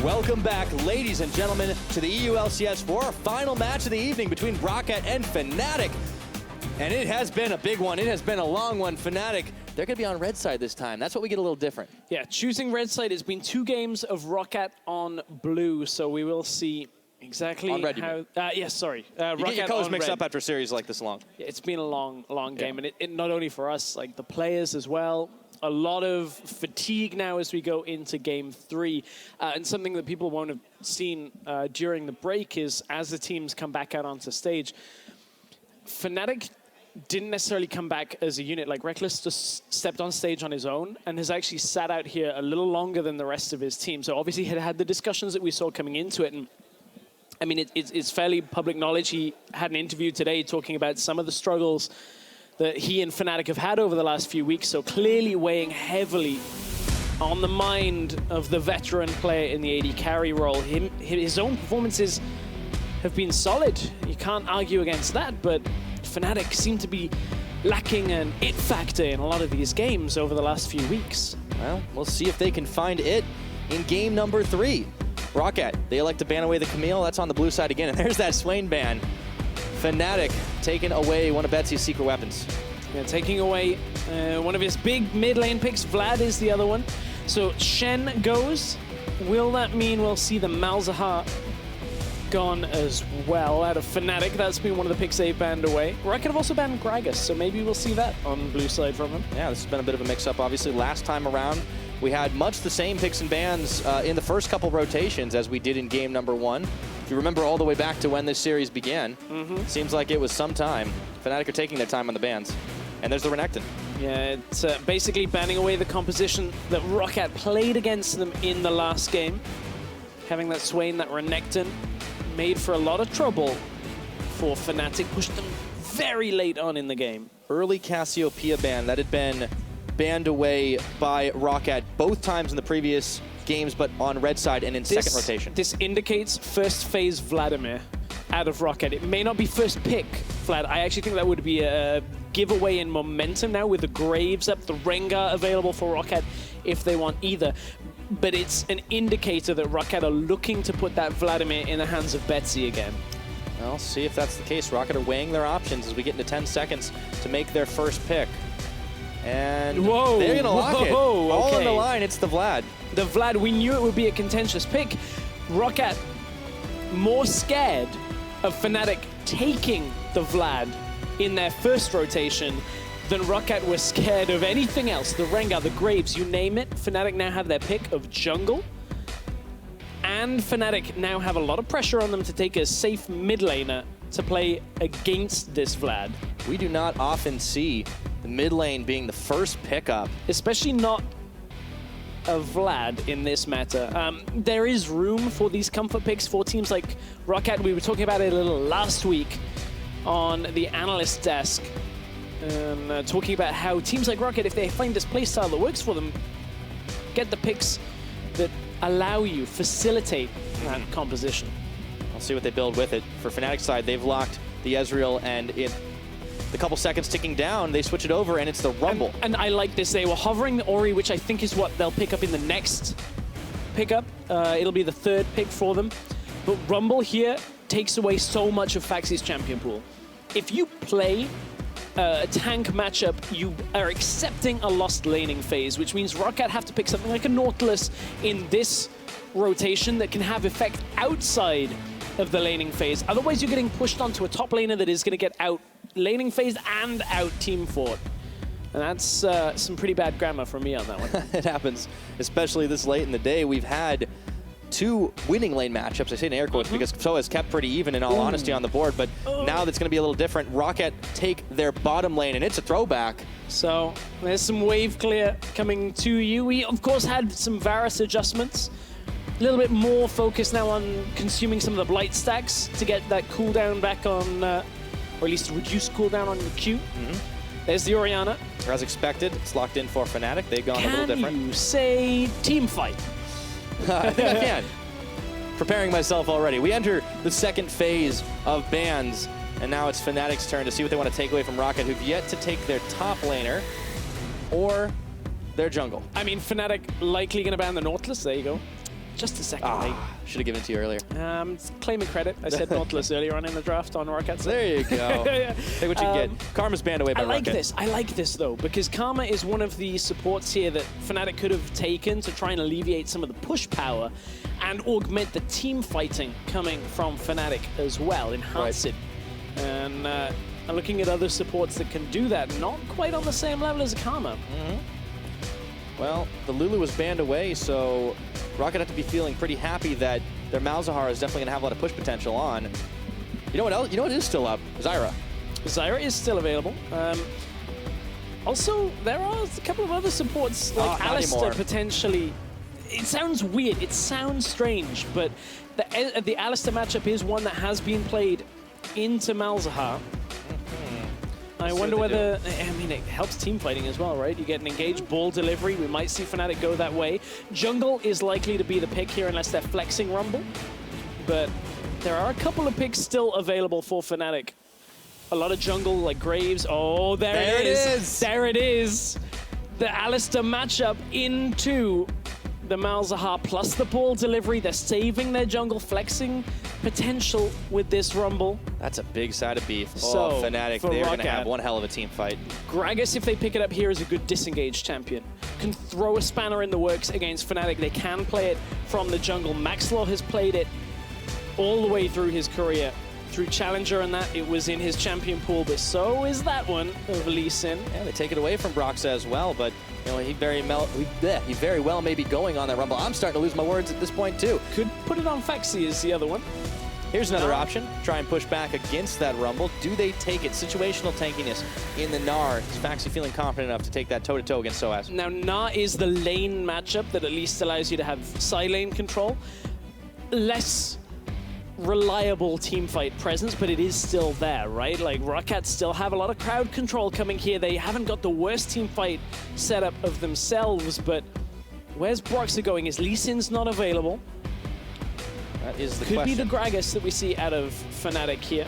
Welcome back, ladies and gentlemen, to the EULCS for our final match of the evening between ROCCAT and Fnatic. And it has been a big one. It has been a long one. Fnatic, they're going to be on red side this time. That's what we get a little different. Yeah, choosing red side has been 2 games of ROCCAT on blue, so we will see exactly on red, how... yes, sorry. You get your colors mixed up after a series like this long. Yeah, it's been a long game, and it not only for us, like the players as well. A lot of fatigue now as we go into Game 3. And something that people won't have seen during the break is as the teams come back out onto stage, Fnatic didn't necessarily come back as a unit. Like Reckless just stepped on stage on his own and has actually sat out here a little longer than the rest of his team. So obviously he had the discussions that we saw coming into it. And I mean, it's fairly public knowledge. He had an interview today talking about some of the struggles that he and Fnatic have had over the last few weeks, so clearly weighing heavily on the mind of the veteran player in the AD carry role. His own performances have been solid. You can't argue against that, but Fnatic seem to be lacking an it factor in a lot of these games over the last few weeks. Well, we'll see if they can find it in game number 3. ROCCAT, they elect to ban away the Camille. That's on the blue side again, and there's that Swain ban. Fnatic taking away one of Betsy's secret weapons. Yeah, taking away one of his big mid lane picks. Vlad is the other one. So Shen goes. Will that mean we'll see the Malzahar gone as well out of Fnatic? That's been one of the picks they've banned away. ROCCAT have also banned Gragas, so maybe we'll see that on blue side from him. Yeah, this has been a bit of a mix-up. Obviously, last time around, we had much the same picks and bans in the first couple rotations as we did in game number 1. If you remember all the way back to when this series began, seems like it was some time. Fnatic are taking their time on the bans. And there's the Renekton. Yeah, it's basically banning away the composition that ROCCAT played against them in the last game. Having that Swain, that Renekton, made for a lot of trouble for Fnatic, pushed them very late on in the game. Early Cassiopeia ban that had been banned away by ROCCAT both times in the previous games, but on red side and in second rotation. This indicates first phase Vladimir out of ROCCAT. It may not be first pick Vlad. I actually think that would be a giveaway in momentum now with the Graves up, the Rengar available for ROCCAT if they want either. But it's an indicator that ROCCAT are looking to put that Vladimir in the hands of Betsy again. Well, see if that's the case. ROCCAT are weighing their options as we get into 10 seconds to make their first pick. And whoa, they're going to lock it. All on the line, it's the Vlad. The Vlad, we knew it would be a contentious pick. ROCCAT more scared of Fnatic taking the Vlad in their first rotation than ROCCAT was scared of anything else. The Rengar, the Graves, you name it. Fnatic now have their pick of jungle. And Fnatic now have a lot of pressure on them to take a safe mid laner to play against this Vlad. We do not often see the mid lane being the first pickup. Especially not a Vlad in this meta. There is room for these comfort picks for teams like ROCCAT. We were talking about it a little last week on the analyst desk. Talking about how teams like ROCCAT, if they find this playstyle that works for them, get the picks that allow you, facilitate that composition. I'll see what they build with it. For Fnatic's side, they've locked the Ezreal, and the couple seconds ticking down, they switch it over, and it's the Rumble. And I like this. They were hovering the Ori, which I think is what they'll pick up in the next pickup. It'll be the 3rd pick for them. But Rumble here takes away so much of Faxi's champion pool. If you play a tank matchup, you are accepting a lost laning phase, which means ROCCAT have to pick something like a Nautilus in this rotation that can have effect outside of the laning phase. Otherwise, you're getting pushed onto a top laner that is going to get out laning phase and out team fort. And that's some pretty bad grammar from me on that one. It happens, especially this late in the day. We've had 2 winning lane matchups, I say in air quotes, because so has kept pretty even in all honesty on the board, but now that's going to be a little different. ROCCAT take their bottom lane, and it's a throwback. So there's some wave clear coming to you. We, of course, had some Varus adjustments. A little bit more focus now on consuming some of the Blight stacks to get that cooldown back on, or at least reduced cooldown on your Q. There's the Orianna. As expected, it's locked in for Fnatic. They've gone a little different. Can you say team fight? I think I can. Preparing myself already. We enter the second phase of bans, and now it's Fnatic's turn to see what they want to take away from ROCCAT, who've yet to take their top laner or their jungle. I mean, Fnatic likely going to ban the Nautilus. There you go. just a second late. Should have given it to you earlier. Claiming credit. I said Nautilus earlier on in the draft on ROCCAT. So. There you go. Take what you get. Karma's banned away by ROCCAT. I like this, though, because Karma is one of the supports here that Fnatic could have taken to try and alleviate some of the push power and augment the team fighting coming from Fnatic as well, enhance it. And looking at other supports that can do that, not quite on the same level as Karma. Well, the Lulu was banned away, so ROCCAT have to be feeling pretty happy that their Malzahar is definitely going to have a lot of push potential on. You know what else? You know what is still up? Zyra. Zyra is still available. Also, there are a couple of other supports like Alistar potentially. It sounds weird. It sounds strange, but the Alistar matchup is one that has been played into Malzahar. I wonder whether, I mean, it helps team fighting as well, right? You get an engaged ball delivery. We might see Fnatic go that way. Jungle is likely to be the pick here unless they're flexing Rumble. But there are a couple of picks still available for Fnatic. A lot of jungle, like Graves. Oh, there it is. There it is. The Alistar matchup into the Malzahar plus the ball delivery. They're saving their jungle, flexing potential with this Rumble. That's a big side of beef. So, Fnatic, they're going to have one hell of a team fight. Gragas, if they pick it up here, is a good disengaged champion. Can throw a spanner in the works against Fnatic. They can play it from the jungle. Maxlow has played it all the way through his career. Through Challenger and that, it was in his champion pool, but so is that one of Lee Sin. Yeah, they take it away from Broxa as well, but you know, he very well may be going on that Rumble. I'm starting to lose my words at this point, too. Could put it on Faxi is the other one. Here's another option. Try and push back against that Rumble. Do they take it? Situational tankiness in the Gnar. Is Faxi feeling confident enough to take that toe-to-toe against Soaz? Now, Gnar is the lane matchup that at least allows you to have side lane control. Less reliable teamfight presence, but it is still there, right? Like, ROCCAT still have a lot of crowd control coming here. They haven't got the worst teamfight setup of themselves, but where's Broxa going? Is Lee Sin's not available? That is the question. Could be the Gragas that we see out of Fnatic here.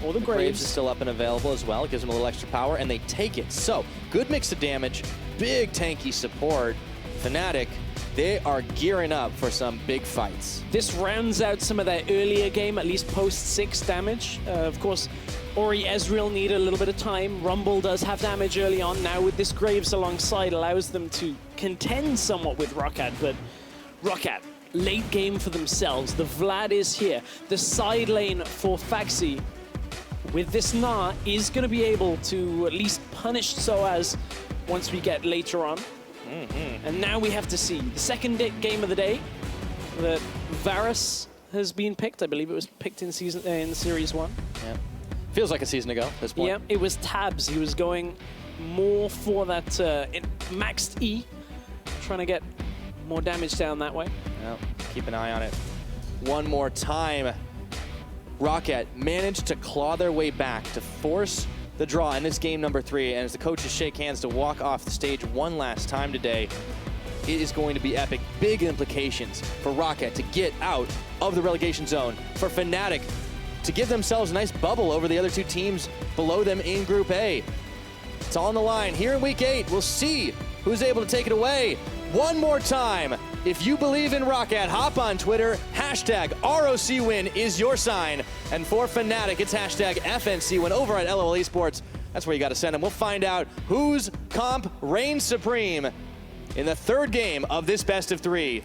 Or the Graves. Is still up and available as well. It gives them a little extra power, and they take it. So, good mix of damage, big tanky support. Fnatic, they are gearing up for some big fights. This rounds out some of their earlier game, at least post-6 damage. Of course, Ori Ezreal need a little bit of time. Rumble does have damage early on. Now with this Graves alongside, allows them to contend somewhat with ROCCAT, but ROCCAT, late game for themselves. The Vlad is here. The side lane for Faxi with this Gnar is going to be able to at least punish Soaz once we get later on. And now we have to see the second game of the day that Varus has been picked. I believe it was picked in Series 1. Yeah. Feels like a season ago at this point. Yeah, it was Tabs. He was going more for that maxed E, trying to get more damage down that way. Yeah, keep an eye on it. One more time. ROCCAT managed to claw their way back to force the draw in this game number 3, and as the coaches shake hands to walk off the stage one last time today, it is going to be epic. Big implications for ROCCAT to get out of the relegation zone, for Fnatic to give themselves a nice bubble over the other two teams below them in Group A. It's all on the line here in Week 8. We'll see who's able to take it away. One more time, if you believe in ROCCAT, hop on Twitter, hashtag ROCWin is your sign. And for Fnatic, it's hashtag FNCWin over at LOL Esports. That's where you got to send them. We'll find out whose comp reigns supreme in the third game of this best of 3.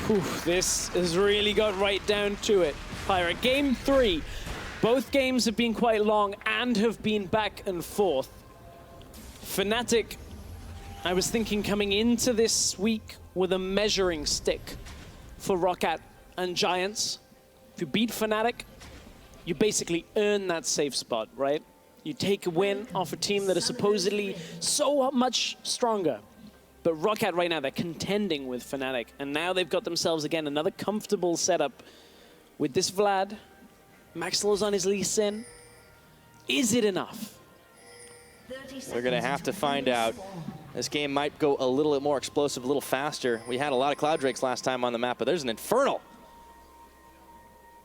Whew, this has really got right down to it. Pirate, game 3. Both games have been quite long and have been back and forth. Fnatic, I was thinking coming into this week with a measuring stick for ROCCAT and Giants. If you beat Fnatic, you basically earn that safe spot, right? You take a win off a team that is supposedly so much stronger. But ROCCAT right now, they're contending with Fnatic, and now they've got themselves, again, another comfortable setup with this Vlad. Maxlow's on his Lee Sin. Is it enough? We're going to have to find out. This game might go a little bit more explosive, a little faster. We had a lot of Cloud Drakes last time on the map, but there's an Infernal.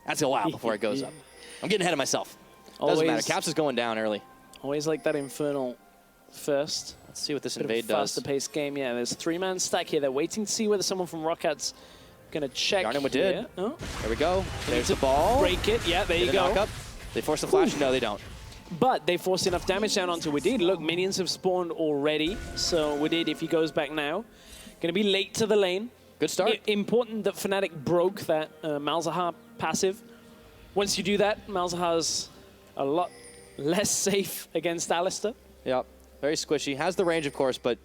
That's a while before it goes up. I'm getting ahead of myself. Doesn't matter. Caps is going down early. Always like that Infernal first. Let's see what this Bit of a invade does. faster paced game. Yeah, there's a 3-man stack here. They're waiting to see whether someone from ROCCAT's going to check. Yarn him with here. did. Oh. There we go. They There's need the to ball. break it. Yeah, there you go. Knock up. They force the flash. No, they don't. But they forced enough damage down onto Wadid. Look, minions have spawned already. So Wadid, if he goes back now, going to be late to the lane. Good start. Important that Fnatic broke that Malzahar passive. Once you do that, Malzahar's a lot less safe against Alistar. Yep. Very squishy. Has the range, of course, but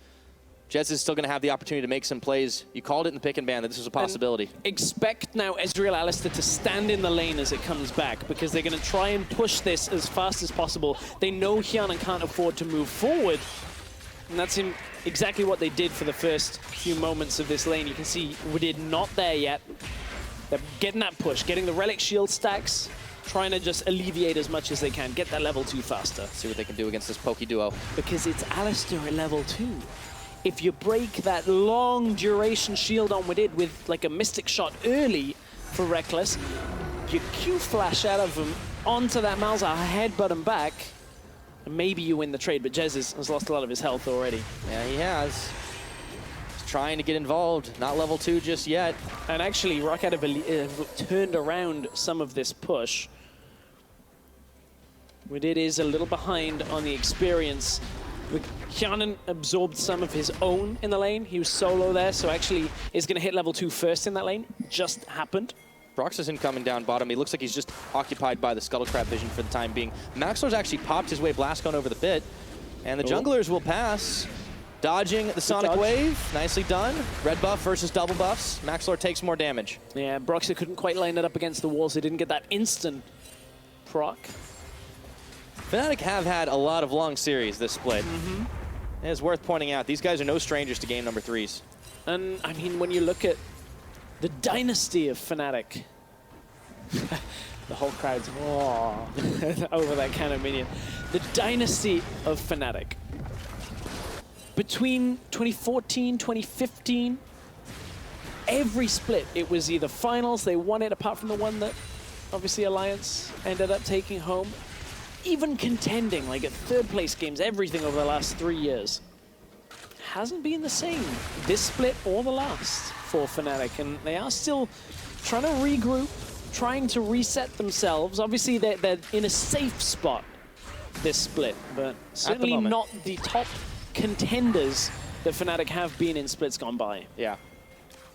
Jez is still going to have the opportunity to make some plays. You called it in the pick and ban that this was a possibility. And expect now Ezreal Alistar to stand in the lane as it comes back, because they're going to try and push this as fast as possible. They know Hyeonan can't afford to move forward, and that's exactly what they did for the first few moments of this lane. You can see Wadid not there yet. They're getting that push, getting the relic shield stacks, trying to just alleviate as much as they can, get that level 2 faster. See what they can do against this pokey duo. Because it's Alistar at level 2. If you break that long duration shield on Wadid with like a Mystic Shot early for Reckless, you Q flash out of him onto that Malzahar, headbutt him back, and maybe you win the trade, but Jez has lost a lot of his health already. Yeah, he has. He's trying to get involved. Not level 2 just yet. And actually, ROCCAT have turned around some of this push. Wadid is a little behind on the experience. Hyeonan absorbed some of his own in the lane. He was solo there, so actually is going to hit level 2 first in that lane. Just happened. Brox isn't coming down bottom. He looks like he's just occupied by the Scuttlecrab vision for the time being. Maxlor's actually popped his way Blastcone over the pit, and the junglers will pass. Dodging the Sonic Wave. Nicely done. Red buff versus double buffs. Maxlor takes more damage. Yeah, Broxy couldn't quite line it up against the wall, so he didn't get that instant proc. Fnatic have had a lot of long series this split. It's worth pointing out, these guys are no strangers to game number 3s. And, I mean, when you look at the dynasty of Fnatic, the whole crowd's over that kind of minion. The dynasty of Fnatic. Between 2014, 2015, every split, it was either finals, they won it, apart from the one that obviously Alliance ended up taking home. Even contending, like at third place games, everything over the last 3 years hasn't been the same this split or the last for Fnatic, and they are still trying to regroup, trying to reset themselves. Obviously, they're in a safe spot this split, but certainly not the top contenders that Fnatic have been in splits gone by. Yeah.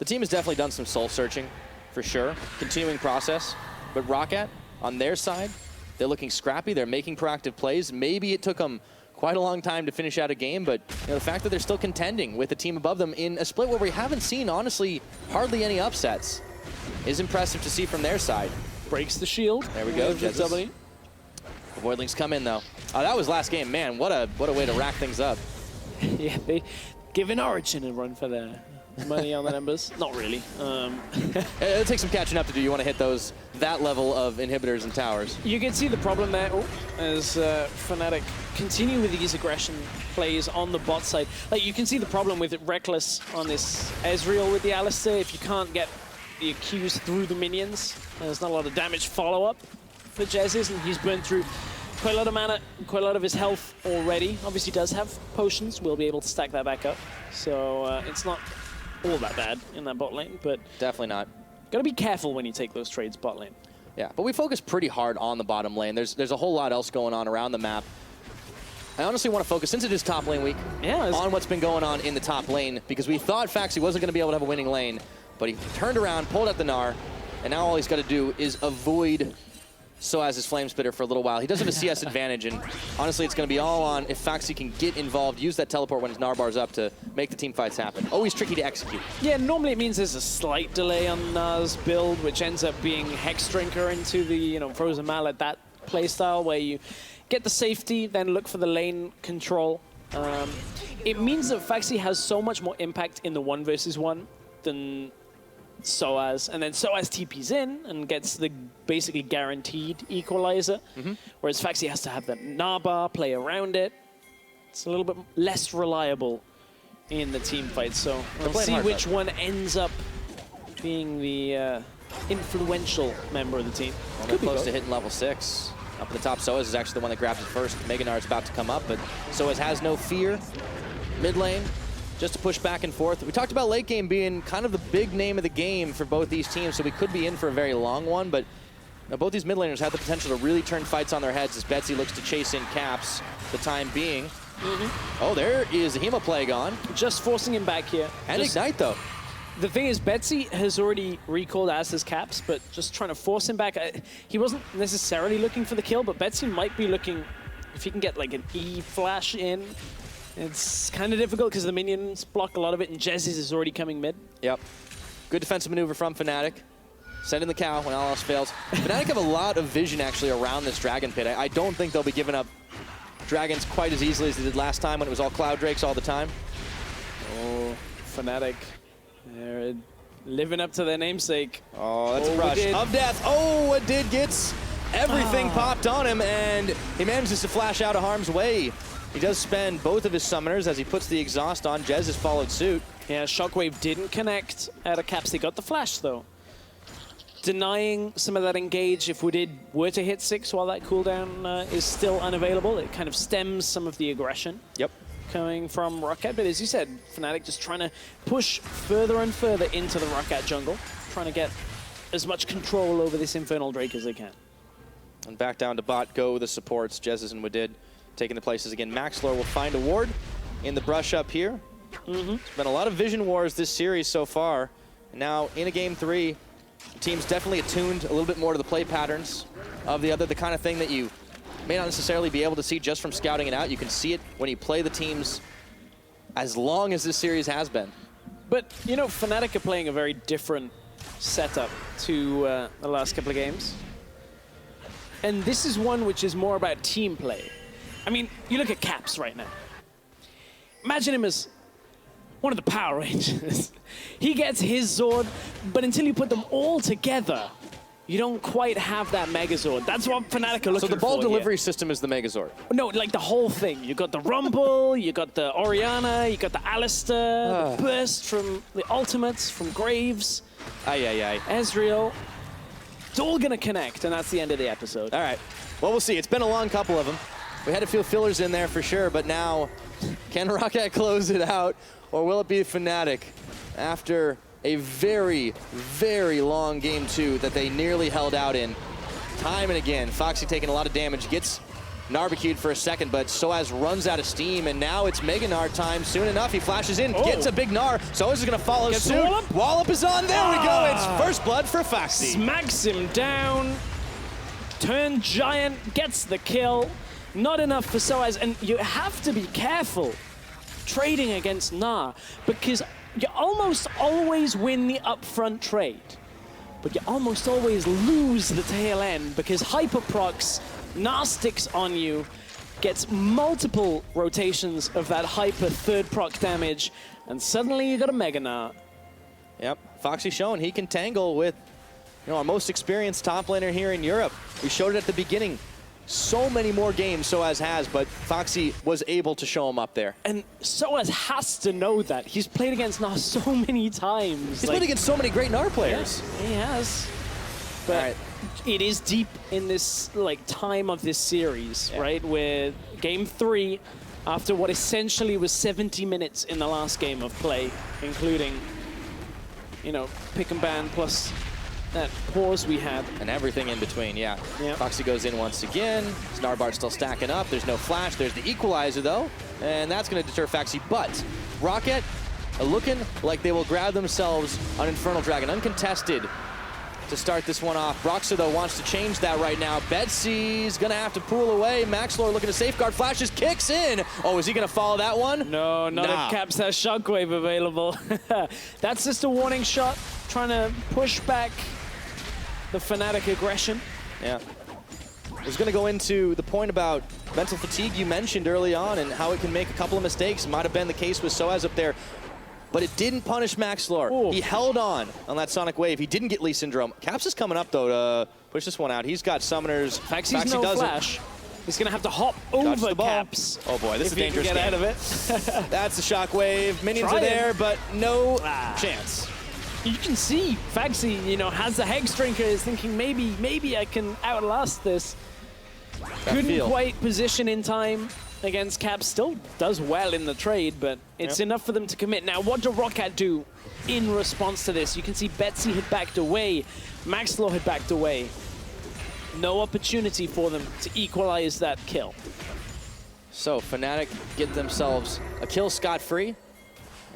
The team has definitely done some soul searching, for sure. Continuing process. But ROCCAT, on their side, they're looking scrappy. They're making proactive plays. Maybe it took them quite a long time to finish out a game, but the fact that they're still contending with the team above them in a split where we haven't seen, honestly, hardly any upsets is impressive to see from their side. Breaks the shield. There we go. The Voidlings come in, though. Oh, that was last game. Man, what a way to rack things up. Yeah, they giving Origin a run for their money on the numbers. Not really. It'll take some catching up to do. You want to hit that level of inhibitors and towers. You can see the problem there as Fnatic continue with these aggression plays on the bot side. Like, you can see the problem with Reckless on this Ezreal with the Alistar. If you can't get the Qs through the minions, there's not a lot of damage follow-up for Jez's, and he's burned through quite a lot of mana, quite a lot of his health already. Obviously does have potions, we'll be able to stack that back up. So it's not all that bad in that bot lane, but definitely not. Gotta be careful when you take those trades bot lane. Yeah, but we focus pretty hard on the bottom lane. There's a whole lot else going on around the map. I honestly want to focus, since it is top lane week, on what's been going on in the top lane, because we thought Faxi wasn't going to be able to have a winning lane, but he turned around, pulled out the Gnar, and now all he's got to do is avoid Soaz's Flame Spitter for a little while. He does have a CS advantage, and honestly, it's going to be all on if Faxi can get involved, use that teleport when his Gnar bar's up to make the team fights happen. Always tricky to execute. Yeah, normally it means there's a slight delay on Gnar's build, which ends up being Hex Drinker into the Frozen Mallet, that playstyle where you get the safety, then look for the lane control. It means that Faxi has so much more impact in the 1 versus 1 than Soaz, and then Soaz TP's in and gets the basically guaranteed equalizer, whereas Faxi has to have that Gnar bar, play around it. It's a little bit less reliable in the team fight, so we'll see which one ends up being the influential member of the team. Well, they're close to hitting level 6. Up at the top, Soaz is actually the one that grabs it first. Meganar's about to come up, but Soaz has no fear. Mid lane, just to push back and forth. We talked about late game being kind of the big name of the game for both these teams, so we could be in for a very long one, but both these mid laners have the potential to really turn fights on their heads as Betsy looks to chase in Caps the time being. Oh, there is a Hemoplague on. Just forcing him back here. And Ignite, though. The thing is, Betsy has already recalled as his Caps, but just trying to force him back. He wasn't necessarily looking for the kill, but Betsy might be looking, if he can get like an E flash in. It's kind of difficult because the minions block a lot of it, and Jezzy's is already coming mid. Yep. Good defensive maneuver from Fnatic. Sending the cow when all else fails. Fnatic have a lot of vision actually around this Dragon Pit. I don't think they'll be giving up dragons quite as easily as they did last time when it was all Cloud Drakes all the time. Oh, Fnatic. They're living up to their namesake. Oh, that's a rush of death. Oh, a did gets everything popped on him, and he manages to flash out of harm's way. He does spend both of his summoners as he puts the exhaust on. Jez has followed suit. Yeah, Shockwave didn't connect at a Caps. They got the flash, though. Denying some of that engage if we were to hit 6 while that cooldown is still unavailable. It kind of stems some of the aggression. Yep. Coming from ROCCAT, but as you said, Fnatic just trying to push further and further into the ROCCAT jungle, trying to get as much control over this Infernal Drake as they can. And back down to bot go the supports, Jez's and Wadid taking the places again. Maxlor will find a ward in the brush up here. There's been a lot of vision wars this series so far. And now in a game 3, the team's definitely attuned a little bit more to the play patterns of the kind of thing that you may not necessarily be able to see just from scouting it out. You can see it when you play the teams as long as this series has been. But, you know, Fnatic are playing a very different setup to the last couple of games. And this is one which is more about team play. I mean, you look at Caps right now. Imagine him as one of the Power Rangers. He gets his Zord, but until you put them all together, you don't quite have that Megazord. That's what Fnatic are looking for. So the ball delivery system is the Megazord? No, like the whole thing. You got the Rumble, you got the Orianna, you got the Alistair, the burst from the ultimates, from Graves. Ezreal. It's all going to connect, and that's the end of the episode. All right. Well, we'll see. It's been a long couple of them. We had a few fillers in there for sure, but now can ROCCAT close it out, or will it be Fnatic after a very, very long game 2 that they nearly held out in time and again? Foxy taking a lot of damage, gets narbacued for a second, but Soaz runs out of steam, and now it's Meganar time. Soon enough, he flashes in, gets a big Gnar. Soaz is going to follow suit. Wallop is on. There we go. It's first blood for Foxy. Smacks him down. Turn giant, gets the kill. Not enough for Soaz, and you have to be careful trading against Gnar, because you almost always win the upfront trade, but you almost always lose the tail end because Hyperprocs, Gnar sticks on you, gets multiple rotations of that Hyper third proc damage, and suddenly you got a Mega Gnar. Yep, Foxy showing he can tangle with, our most experienced top laner here in Europe. We showed it at the beginning. So many more games Soaz has, but Foxy was able to show him up there. And Soaz has to know that. He's played against Gnar so many times. He's played against so many great Gnar players. Yeah, he has. But it is deep in this time of this series, right? Where game 3, after what essentially was 70 minutes in the last game of play, including, pick and ban plus that pause we had. And everything in between, Foxy goes in once again. Snarbart's still stacking up. There's no flash. There's the equalizer, though. And that's going to deter Foxy. But ROCCAT are looking like they will grab themselves an Infernal Dragon. Uncontested to start this one off. Broxer, though, wants to change that right now. Betsy's going to have to pull away. Maxlor looking to safeguard. Flashes, kicks in. Oh, is he going to follow that one? No, not if Caps has Shockwave available. That's just a warning shot. Trying to push back the Fnatic aggression. Yeah. I was going to go into the point about mental fatigue you mentioned early on and how it can make a couple of mistakes. It might have been the case with Soaz up there, but it didn't punish Maxlor. Ooh. He held on that Sonic Wave. He didn't get Lee Syndrome. Caps is coming up, though, to push this one out. He's got summoners. Foxy no flash. He's going to have to hop over Caps. Oh, boy, this is a dangerous game. Get out of it. That's the Shockwave. Minions are there, but no chance. You can see Foxy, has the Hex Drinker, is thinking maybe I can outlast this. Couldn't quite position in time against Caps. Still does well in the trade, but it's enough for them to commit. Now, what do ROCCAT do in response to this? You can see Betsy had backed away. Maxlaw had backed away. No opportunity for them to equalize that kill. So Fnatic get themselves a kill scot-free.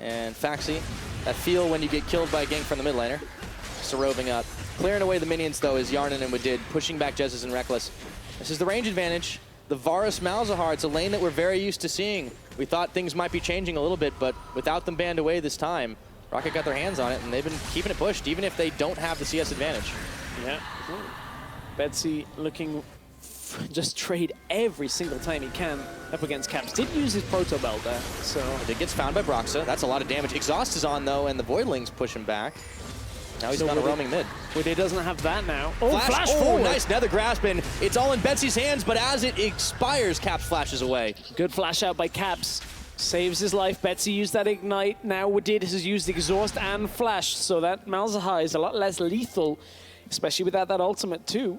And Faxi, that feel when you get killed by a gank from the mid laner. Just roving up. Clearing away the minions, though, is Yarnan and Wadid, pushing back Jezz and Reckless. This is the range advantage. The Varus Malzahar, it's a lane that we're very used to seeing. We thought things might be changing a little bit, but without them banned away this time, ROCCAT got their hands on it, and they've been keeping it pushed, even if they don't have the CS advantage. Yeah. Betsy looking just trade every single time he can up against Caps. Did use his Proto Belt there, so... It gets found by Broxa. That's a lot of damage. Exhaust is on, though, and the Voidlings push him back. Now he's got a roaming mid. Wade doesn't have that now. Oh, flash forward. Nice nether grasp, and it's all in Betsy's hands, but as it expires, Caps flashes away. Good flash out by Caps. Saves his life. Betsy used that ignite. Now Wadid has used exhaust and flash, so that Malzahar is a lot less lethal, especially without that ultimate too.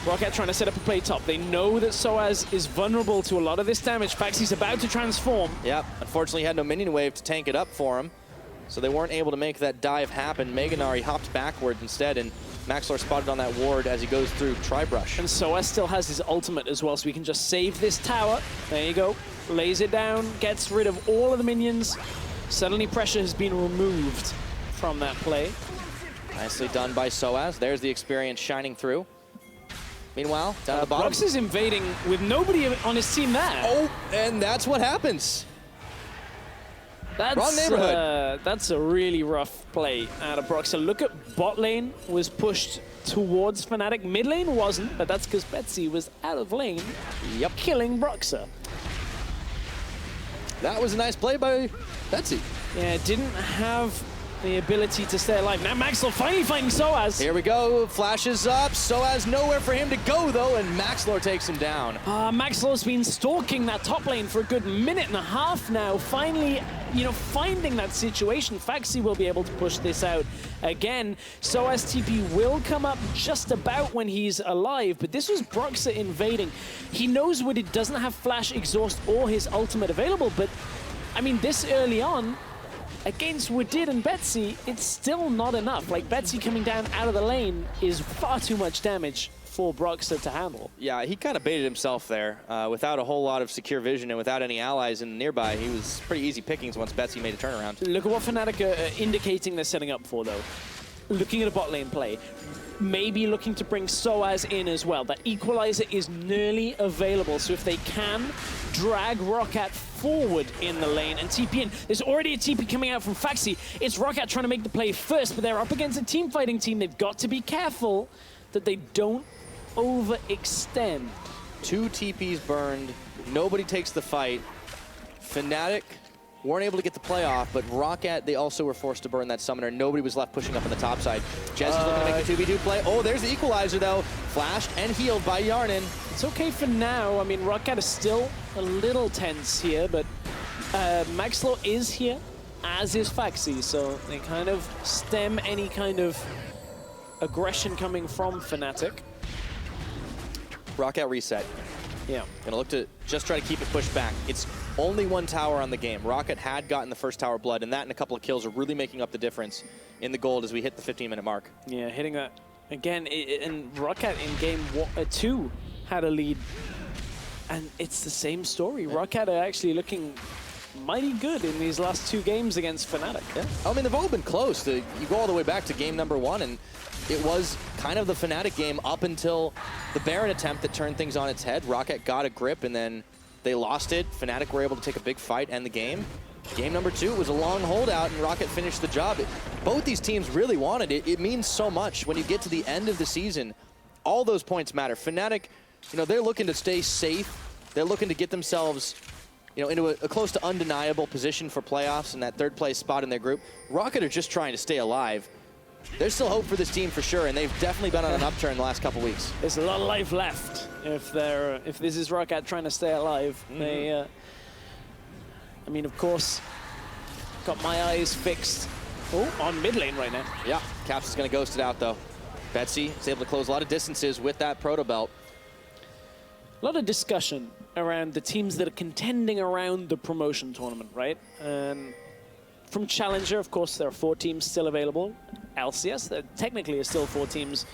ROCCAT trying to set up a play top. They know that Soaz is vulnerable to a lot of this damage. Faxi's about to transform. Yep, unfortunately he had no minion wave to tank it up for him, so they weren't able to make that dive happen. Meganar, he hopped backwards instead, and Maxlor spotted on that ward as he goes through Tribrush. And Soaz still has his ultimate as well, so we can just save this tower. There you go. Lays it down, gets rid of all of the minions. Suddenly pressure has been removed from that play. Nicely done by Soaz. There's the experience shining through. Meanwhile, down at the bottom. Brox is invading with nobody on his team there. Oh, and that's what happens. That's, wrong neighborhood. That's a really rough play out of Brox. So look at bot lane was pushed towards Fnatic. Mid lane wasn't, but that's because Betsy was out of lane. Yep. Killing Broxa. That was a nice play by Betsy. Yeah, didn't have the ability to stay alive. Now Maxlor finally finding Soaz. Here we go, flashes up. Soaz nowhere for him to go though, and Maxlor takes him down. Maxlor's been stalking that top lane for a good minute and a half now. Finally, you know, finding that situation. Faxi will be able to push this out again. Soaz TP will come up just about when he's alive, but this was Broxa invading. He knows what it doesn't have flash, exhaust, or his ultimate available, but I mean, this early on, against Wadid and Betsy, it's still not enough. Like, Betsy coming down out of the lane is far too much damage for Broxa to handle. Yeah, he kind of baited himself there. Without a whole lot of secure vision and without any allies in nearby, he was pretty easy pickings once Betsy made a turnaround. Look at what Fnatic are indicating they're setting up for, though. Looking at a bot lane play. Maybe looking to bring Soaz in as well. That equalizer is nearly available, so if they can drag ROCCAT forward in the lane and TP in. There's already a TP coming out from Faxi. It's ROCCAT trying to make the play first, but they're up against a team fighting team. They've got to be careful that they don't overextend. 2 TPs burned, nobody takes the fight. Fnatic weren't able to get the play off, but ROCCAT, they also were forced to burn that summoner. Nobody was left pushing up on the top side. Jezz is looking to make a 2v2 play. Oh, there's the equalizer, though. Flashed and healed by Yarnan. It's okay for now. I mean, ROCCAT is still a little tense here, but Maxlaw is here, as is Faxi, so they kind of stem any kind of aggression coming from Fnatic. ROCCAT reset. Yeah. Gonna look to just try to keep it pushed back. It's only 1 tower on the game. ROCCAT had gotten the first tower blood, and that and a couple of kills are really making up the difference in the gold as we hit the 15-minute mark. Yeah, hitting that again. And ROCCAT in game 2 had a lead, and it's the same story. Yeah. ROCCAT are actually looking mighty good in these last 2 games against Fnatic. Yeah. I mean, they've all been close. You go all the way back to game number 1, and it was kind of the Fnatic game up until the Baron attempt that turned things on its head. ROCCAT got a grip, and then they lost it. Fnatic were able to take a big fight and the game. Game number 2 was a long holdout, and ROCCAT finished the job. Both these teams really wanted it. It means so much when you get to the end of the season. All those points matter. Fnatic, you know, they're looking to stay safe. They're looking to get themselves, you know, into a close to undeniable position for playoffs and that 3rd place spot in their group. ROCCAT are just trying to stay alive. There's still hope for this team for sure, and they've definitely been on an upturn the last couple weeks. There's a lot of life left if this is ROCCAT trying to stay alive. They, I mean, of course, got my eyes fixed on mid lane right now. Yeah, Caps is going to ghost it out though. Betsy is able to close a lot of distances with that Proto Belt. A lot of discussion around the teams that are contending around the promotion tournament, right? From Challenger, of course, there are 4 teams still available. LCS, there technically are still 4 teams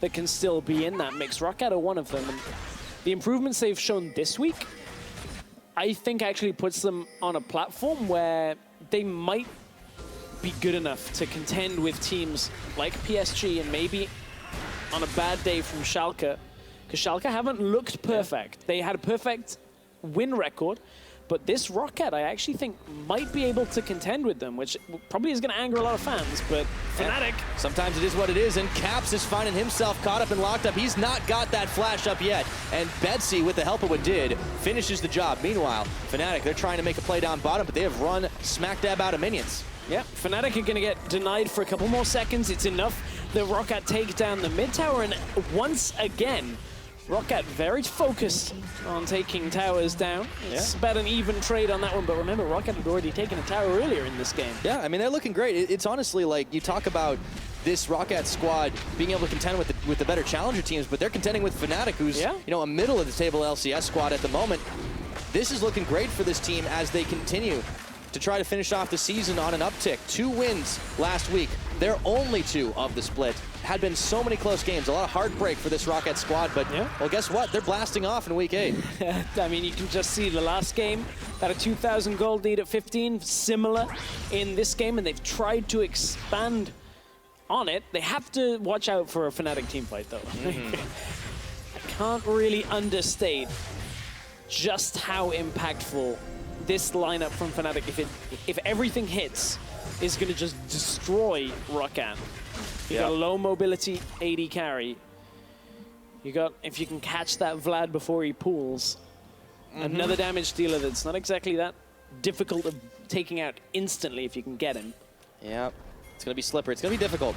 that can still be in that mix. ROCCAT are one of them. And the improvements they've shown this week, I think actually puts them on a platform where they might be good enough to contend with teams like PSG and maybe on a bad day from Schalke, because Schalke haven't looked perfect. They had a perfect win record, but this ROCCAT, I actually think, might be able to contend with them, which probably is going to anger a lot of fans, but Fnatic... Sometimes it is what it is, and Caps is finding himself caught up and locked up. He's not got that flash up yet, and Betsy, with the help of what did, finishes the job. Meanwhile, Fnatic, they're trying to make a play down bottom, but they have run smack dab out of minions. Yeah, Fnatic are going to get denied for a couple more seconds. It's enough that ROCCAT take down the mid tower, and once again, ROCCAT very focused on taking towers down. It's about an even trade on that one, but remember, ROCCAT had already taken a tower earlier in this game. Yeah, I mean, they're looking great. It's honestly like, you talk about this ROCCAT squad being able to contend with the better challenger teams, but they're contending with Fnatic, who's you know, a middle of the table LCS squad at the moment. This is looking great for this team as they continue to try to finish off the season on an uptick. 2 wins last week. They're only 2 of the split. Had been so many close games, a lot of heartbreak for this ROCCAT squad, but well, guess what? They're blasting off in week 8. I mean, you can just see the last game, had a 2,000 gold lead at 15, similar in this game, and they've tried to expand on it. They have to watch out for a Fnatic team fight, though. I can't really understate just how impactful this lineup from Fnatic, if everything hits, is going to just destroy ROCCAT. You got a low mobility AD carry. You got, if you can catch that Vlad before he pulls, another damage dealer that's not exactly that difficult of taking out instantly if you can get him. Yeah, it's going to be slippery. It's going to be difficult.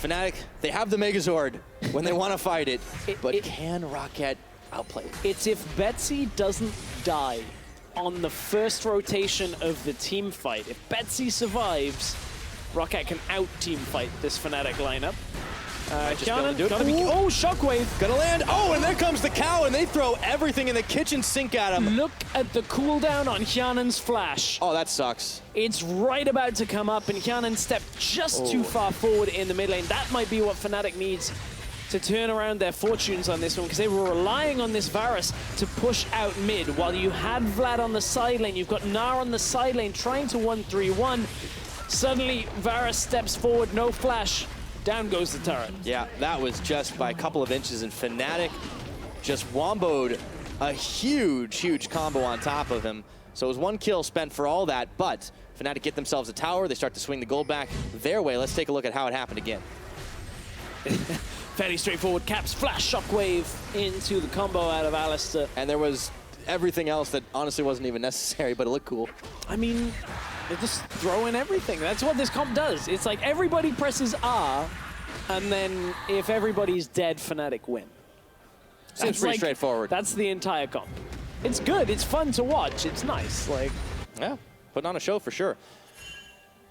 Fnatic, they have the Megazord when they want to fight it, but can ROCCAT outplay it? It's if Betsy doesn't die on the first rotation of the team fight. If Betsy survives, ROCCAT can out-team fight this Fnatic lineup. Oh, Shockwave! Gonna land. Oh, and there comes the cow, and they throw everything in the kitchen sink at him. Look at the cooldown on Hyanen's flash. Oh, that sucks. It's right about to come up, and Hyanen stepped just too far forward in the mid lane. That might be what Fnatic needs to turn around their fortunes on this one, because they were relying on this Varus to push out mid. While you had Vlad on the side lane, you've got Gnar on the side lane trying to 1-3-1. Suddenly, Varus steps forward, no flash. Down goes the turret. Yeah, that was just by a couple of inches, and Fnatic just womboed a huge, huge combo on top of him. So it was 1 kill spent for all that, but Fnatic get themselves a tower. They start to swing the gold back their way. Let's take a look at how it happened again. Fairly straightforward. Caps flash shockwave into the combo out of Alistair. And there was everything else that honestly wasn't even necessary, but it looked cool. I mean, they just throw in everything. That's what this comp does. It's like everybody presses R, and then if everybody's dead, Fnatic win. Seems pretty straightforward. That's the entire comp. It's good. It's fun to watch. It's nice. Like, yeah, putting on a show for sure.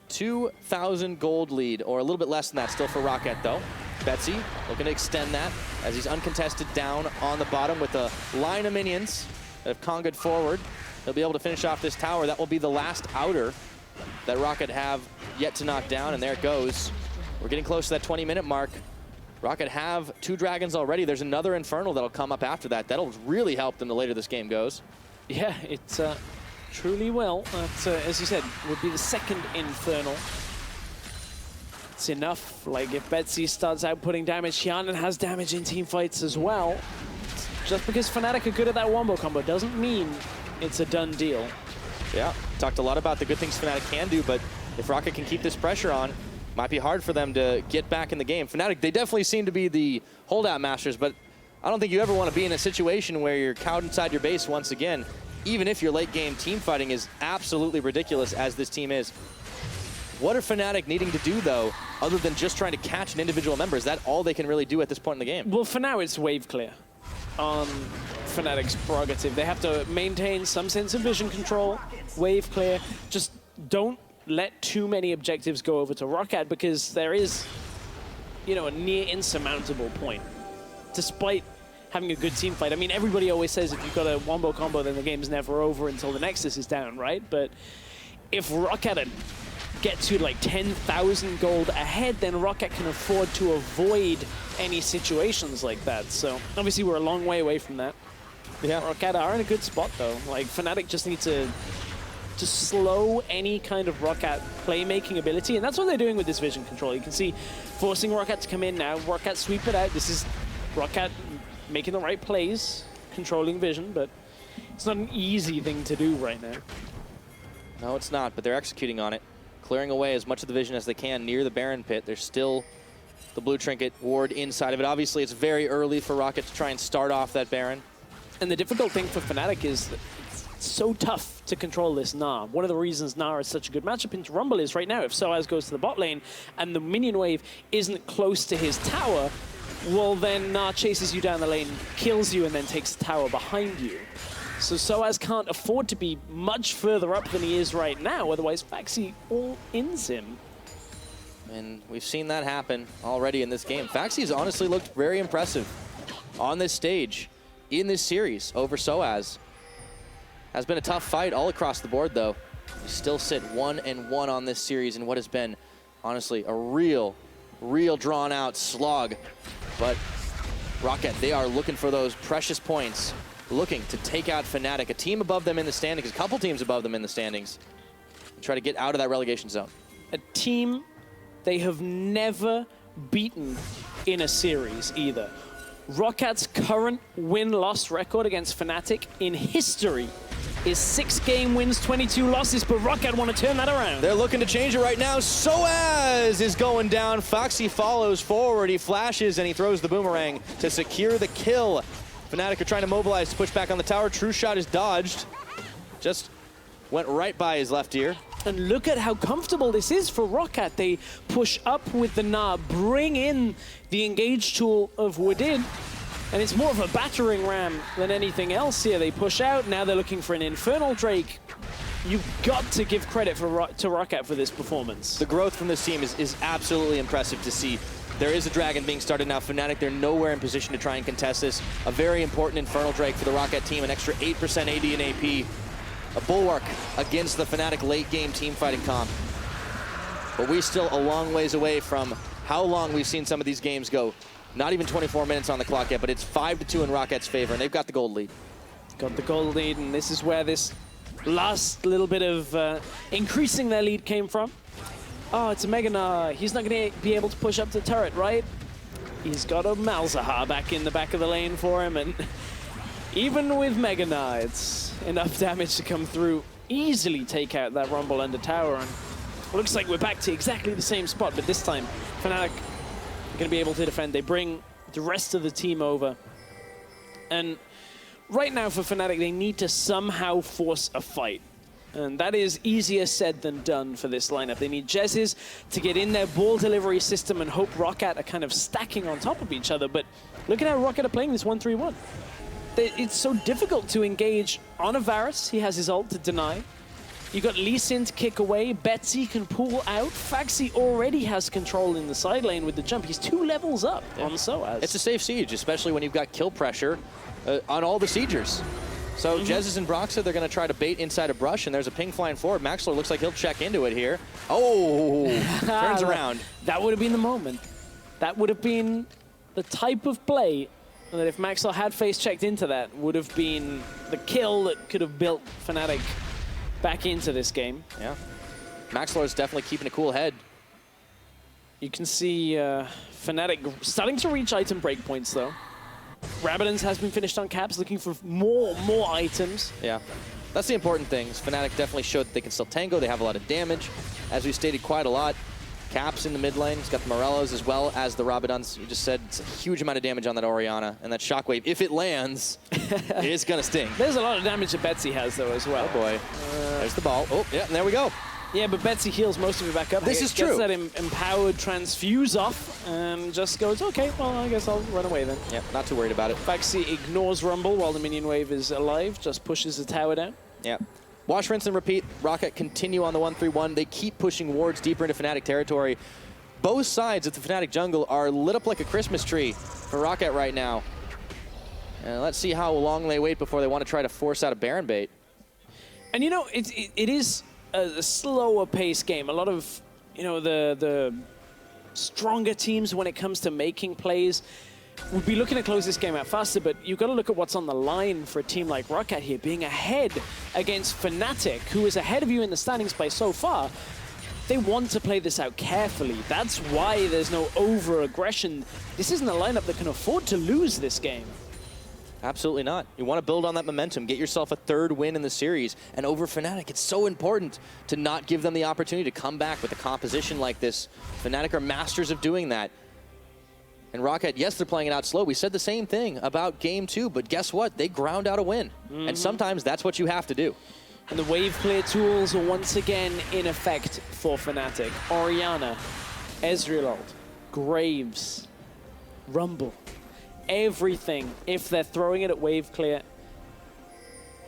2,000 gold lead, or a little bit less than that still for ROCCAT, though. Betsy looking to extend that as he's uncontested down on the bottom with a line of minions that have congoed forward. He'll be able to finish off this tower. That will be the last outer that ROCCAT have yet to knock down, and there it goes. We're getting close to that 20-minute mark. ROCCAT have 2 dragons already. There's another Infernal that'll come up after that. That'll really help them the later this game goes. Yeah, it's truly will. As you said, would be the second Infernal. It's enough. Like, if Betsy starts out putting damage, Hyanen has damage in team fights as well. Just because Fnatic are good at that wombo combo doesn't mean it's a done deal. Yeah, talked a lot about the good things Fnatic can do, but if ROCCAT can keep this pressure on, might be hard for them to get back in the game. Fnatic, they definitely seem to be the holdout masters, but I don't think you ever want to be in a situation where you're cowed inside your base once again, even if your late game team fighting is absolutely ridiculous as this team is. What are Fnatic needing to do, though, other than just trying to catch an individual member? Is that all they can really do at this point in the game? Well, for now, it's wave clear on Fnatic's prerogative. They have to maintain some sense of vision control, wave clear. Just don't let too many objectives go over to ROCCAT, because there is, you know, a near insurmountable point. Despite having a good team fight. I mean, everybody always says if you've got a wombo combo, then the game's never over until the Nexus is down, right? But if ROCCAT get to like 10,000 gold ahead, then ROCCAT can afford to avoid any situations like that. So obviously we're a long way away from that. Yeah. ROCCAT are in a good spot though. Like Fnatic just need to slow any kind of ROCCAT playmaking ability, and that's what they're doing with this vision control. You can see forcing ROCCAT to come in now. ROCCAT sweep it out. This is ROCCAT making the right plays, controlling vision, but it's not an easy thing to do right now. No, it's not, but they're executing on it. Clearing away as much of the vision as they can near the Baron pit. There's still the blue trinket ward inside of it. Obviously, it's very early for ROCCAT to try and start off that Baron. And the difficult thing for Fnatic is that it's so tough to control this Gnar. One of the reasons Gnar is such a good matchup into Rumble is right now, if Soaz goes to the bot lane and the minion wave isn't close to his tower, well then Gnar chases you down the lane, kills you, and then takes the tower behind you. So Soaz can't afford to be much further up than he is right now, otherwise Faxi all-ins him. And we've seen that happen already in this game. Faxi's honestly looked very impressive on this stage in this series over Soaz. Has been a tough fight all across the board though. We still sit 1-1 on this series in what has been honestly a real drawn out slog. But ROCCAT, they are looking for those precious points, looking to take out Fnatic, a team above them in the standings, a couple teams above them in the standings, and try to get out of that relegation zone. A team they have never beaten in a series either. ROCCAT's current win-loss record against Fnatic in history is 6 game wins, 22 losses, but ROCCAT want to turn that around. They're looking to change it right now. Soaz is going down. Faxi follows forward. He flashes and he throws the boomerang to secure the kill. Fnatic are trying to mobilize to push back on the tower. True shot is dodged. Just went right by his left ear. And look at how comfortable this is for ROCCAT. They push up with the Gnar, bring in the engage tool of Wadid, and it's more of a battering ram than anything else here. They push out, now they're looking for an Infernal Drake. You've got to give credit to ROCCAT for this performance. The growth from this team is absolutely impressive to see. There is a Dragon being started now. Fnatic, they're nowhere in position to try and contest this. A very important Infernal Drake for the ROCCAT team, an extra 8% AD and AP. A bulwark against the Fnatic late game team fighting comp. But we're still a long ways away from how long we've seen some of these games go. Not even 24 minutes on the clock yet, but it's 5-2 in ROCCAT's favor, and they've got the gold lead. Got the gold lead, and this is where this last little bit of increasing their lead came from. Oh, it's a Mega Gnar. He's not going to be able to push up to the turret, right? He's got a Malzahar back in the back of the lane for him, and even with Mega Gnar, it's enough damage to come through, easily take out that Rumble under tower, and it looks like we're back to exactly the same spot, but this time Fnatic are going to be able to defend. They bring the rest of the team over, and right now for Fnatic, they need to somehow force a fight. And that is easier said than done for this lineup. They need Jezzes to get in their ball delivery system and hope ROCCAT are kind of stacking on top of each other. But look at how ROCCAT are playing this 1-3-1. It's so difficult to engage on a Varus. He has his ult to deny. You got Lee Sin to kick away. Betsy can pull out. Faxi already has control in the side lane with the jump. He's 2 levels up on Soaz. It's a safe siege, especially when you've got kill pressure on all the siegers. So Jezzes and Broxa, they're going to try to bait inside a brush, and there's a ping flying forward. Maxler looks like he'll check into it here. Oh, turns around. That would have been the moment. That would have been the type of play that if Maxler had face checked into that would have been the kill that could have built Fnatic back into this game. Yeah. Maxler is definitely keeping a cool head. You can see Fnatic starting to reach item breakpoints though. Rabadon's has been finished on caps, looking for more items. Yeah, that's the important thing. Fnatic definitely showed that they can still tango. They have a lot of damage, as we stated quite a lot. Caps in the mid lane. He's got the Morellos as well as the Rabadons. You just said it's a huge amount of damage on that Orianna, and that Shockwave, if it lands, it's gonna sting. There's a lot of damage that Betsy has though as well. Oh boy, there's the ball. Oh yeah, and there we go. Yeah, but Betsy heals most of it back up. This is true. Gets that empowered transfuse off and just goes, okay, well, I guess I'll run away then. Yeah, not too worried about it. Faxi ignores Rumble while the minion wave is alive, just pushes the tower down. Yeah. Wash, rinse, and repeat. ROCCAT continue on the 1-3-1. They keep pushing wards deeper into Fnatic territory. Both sides of the Fnatic jungle are lit up like a Christmas tree for ROCCAT right now. And let's see how long they wait before they want to try to force out a Baron bait. And you know, it is a slower pace game. A lot of, you know, the stronger teams when it comes to making plays would be looking to close this game out faster, but you've got to look at what's on the line for a team like ROCCAT here, being ahead against Fnatic, who is ahead of you in the standings by so far. They want to play this out carefully. That's why there's no over-aggression. This isn't a lineup that can afford to lose this game. Absolutely not. You want to build on that momentum, get yourself a third win in the series, and over Fnatic, it's so important to not give them the opportunity to come back with a composition like this. Fnatic are masters of doing that. And ROCCAT, yes, they're playing it out slow. We said the same thing about game 2, but guess what? They ground out a win. And sometimes that's what you have to do. And the wave clear tools are once again in effect for Fnatic. Orianna, Ezreal, Graves, Rumble. Everything, if they're throwing it at wave clear,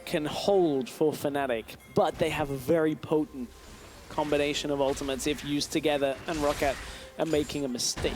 can hold for Fnatic. But they have a very potent combination of ultimates if used together, and ROCCAT are making a mistake.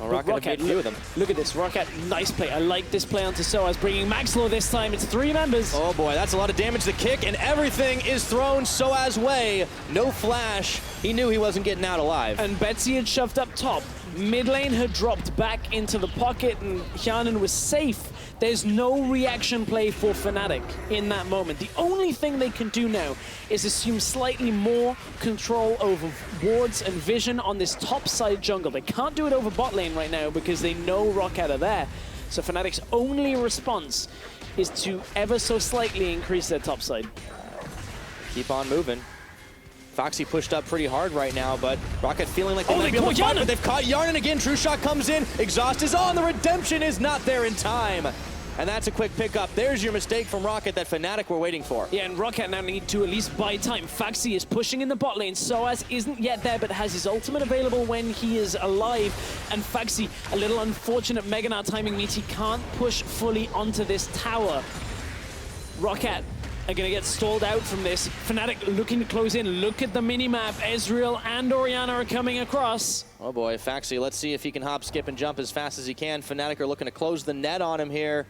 Well, ROCCAT made a few of them. Look at this, ROCCAT, nice play. I like this play onto Soaz, bringing Maxlow this time. It's 3 members. Oh boy, that's a lot of damage to kick, and everything is thrown Soaz way. No flash. He knew he wasn't getting out alive. And Betsy had shoved up top. Mid lane had dropped back into the pocket, and Hjanen was safe. There's no reaction play for Fnatic in that moment. The only thing they can do now is assume slightly more control over wards and vision on this top side jungle. They can't do it over bot lane right now because they know ROCCAT are there. So Fnatic's only response is to ever so slightly increase their top side. Keep on moving. Foxy pushed up pretty hard right now, but ROCCAT feeling like they might be able to fight, but they've caught Yarnan again. True Shot comes in, Exhaust is on, the redemption is not there in time. And that's a quick pickup. There's your mistake from ROCCAT that Fnatic were waiting for. Yeah, and ROCCAT now need to at least buy time. Foxy is pushing in the bot lane. Soaz isn't yet there, but has his ultimate available when he is alive. And Foxy, a little unfortunate Mega Gnar timing means he can't push fully onto this tower. ROCCAT are going to get stalled out from this. Fnatic looking to close in. Look at the minimap. Ezreal and Orianna are coming across. Oh boy, Foxy, let's see if he can hop, skip, and jump as fast as he can. Fnatic are looking to close the net on him here.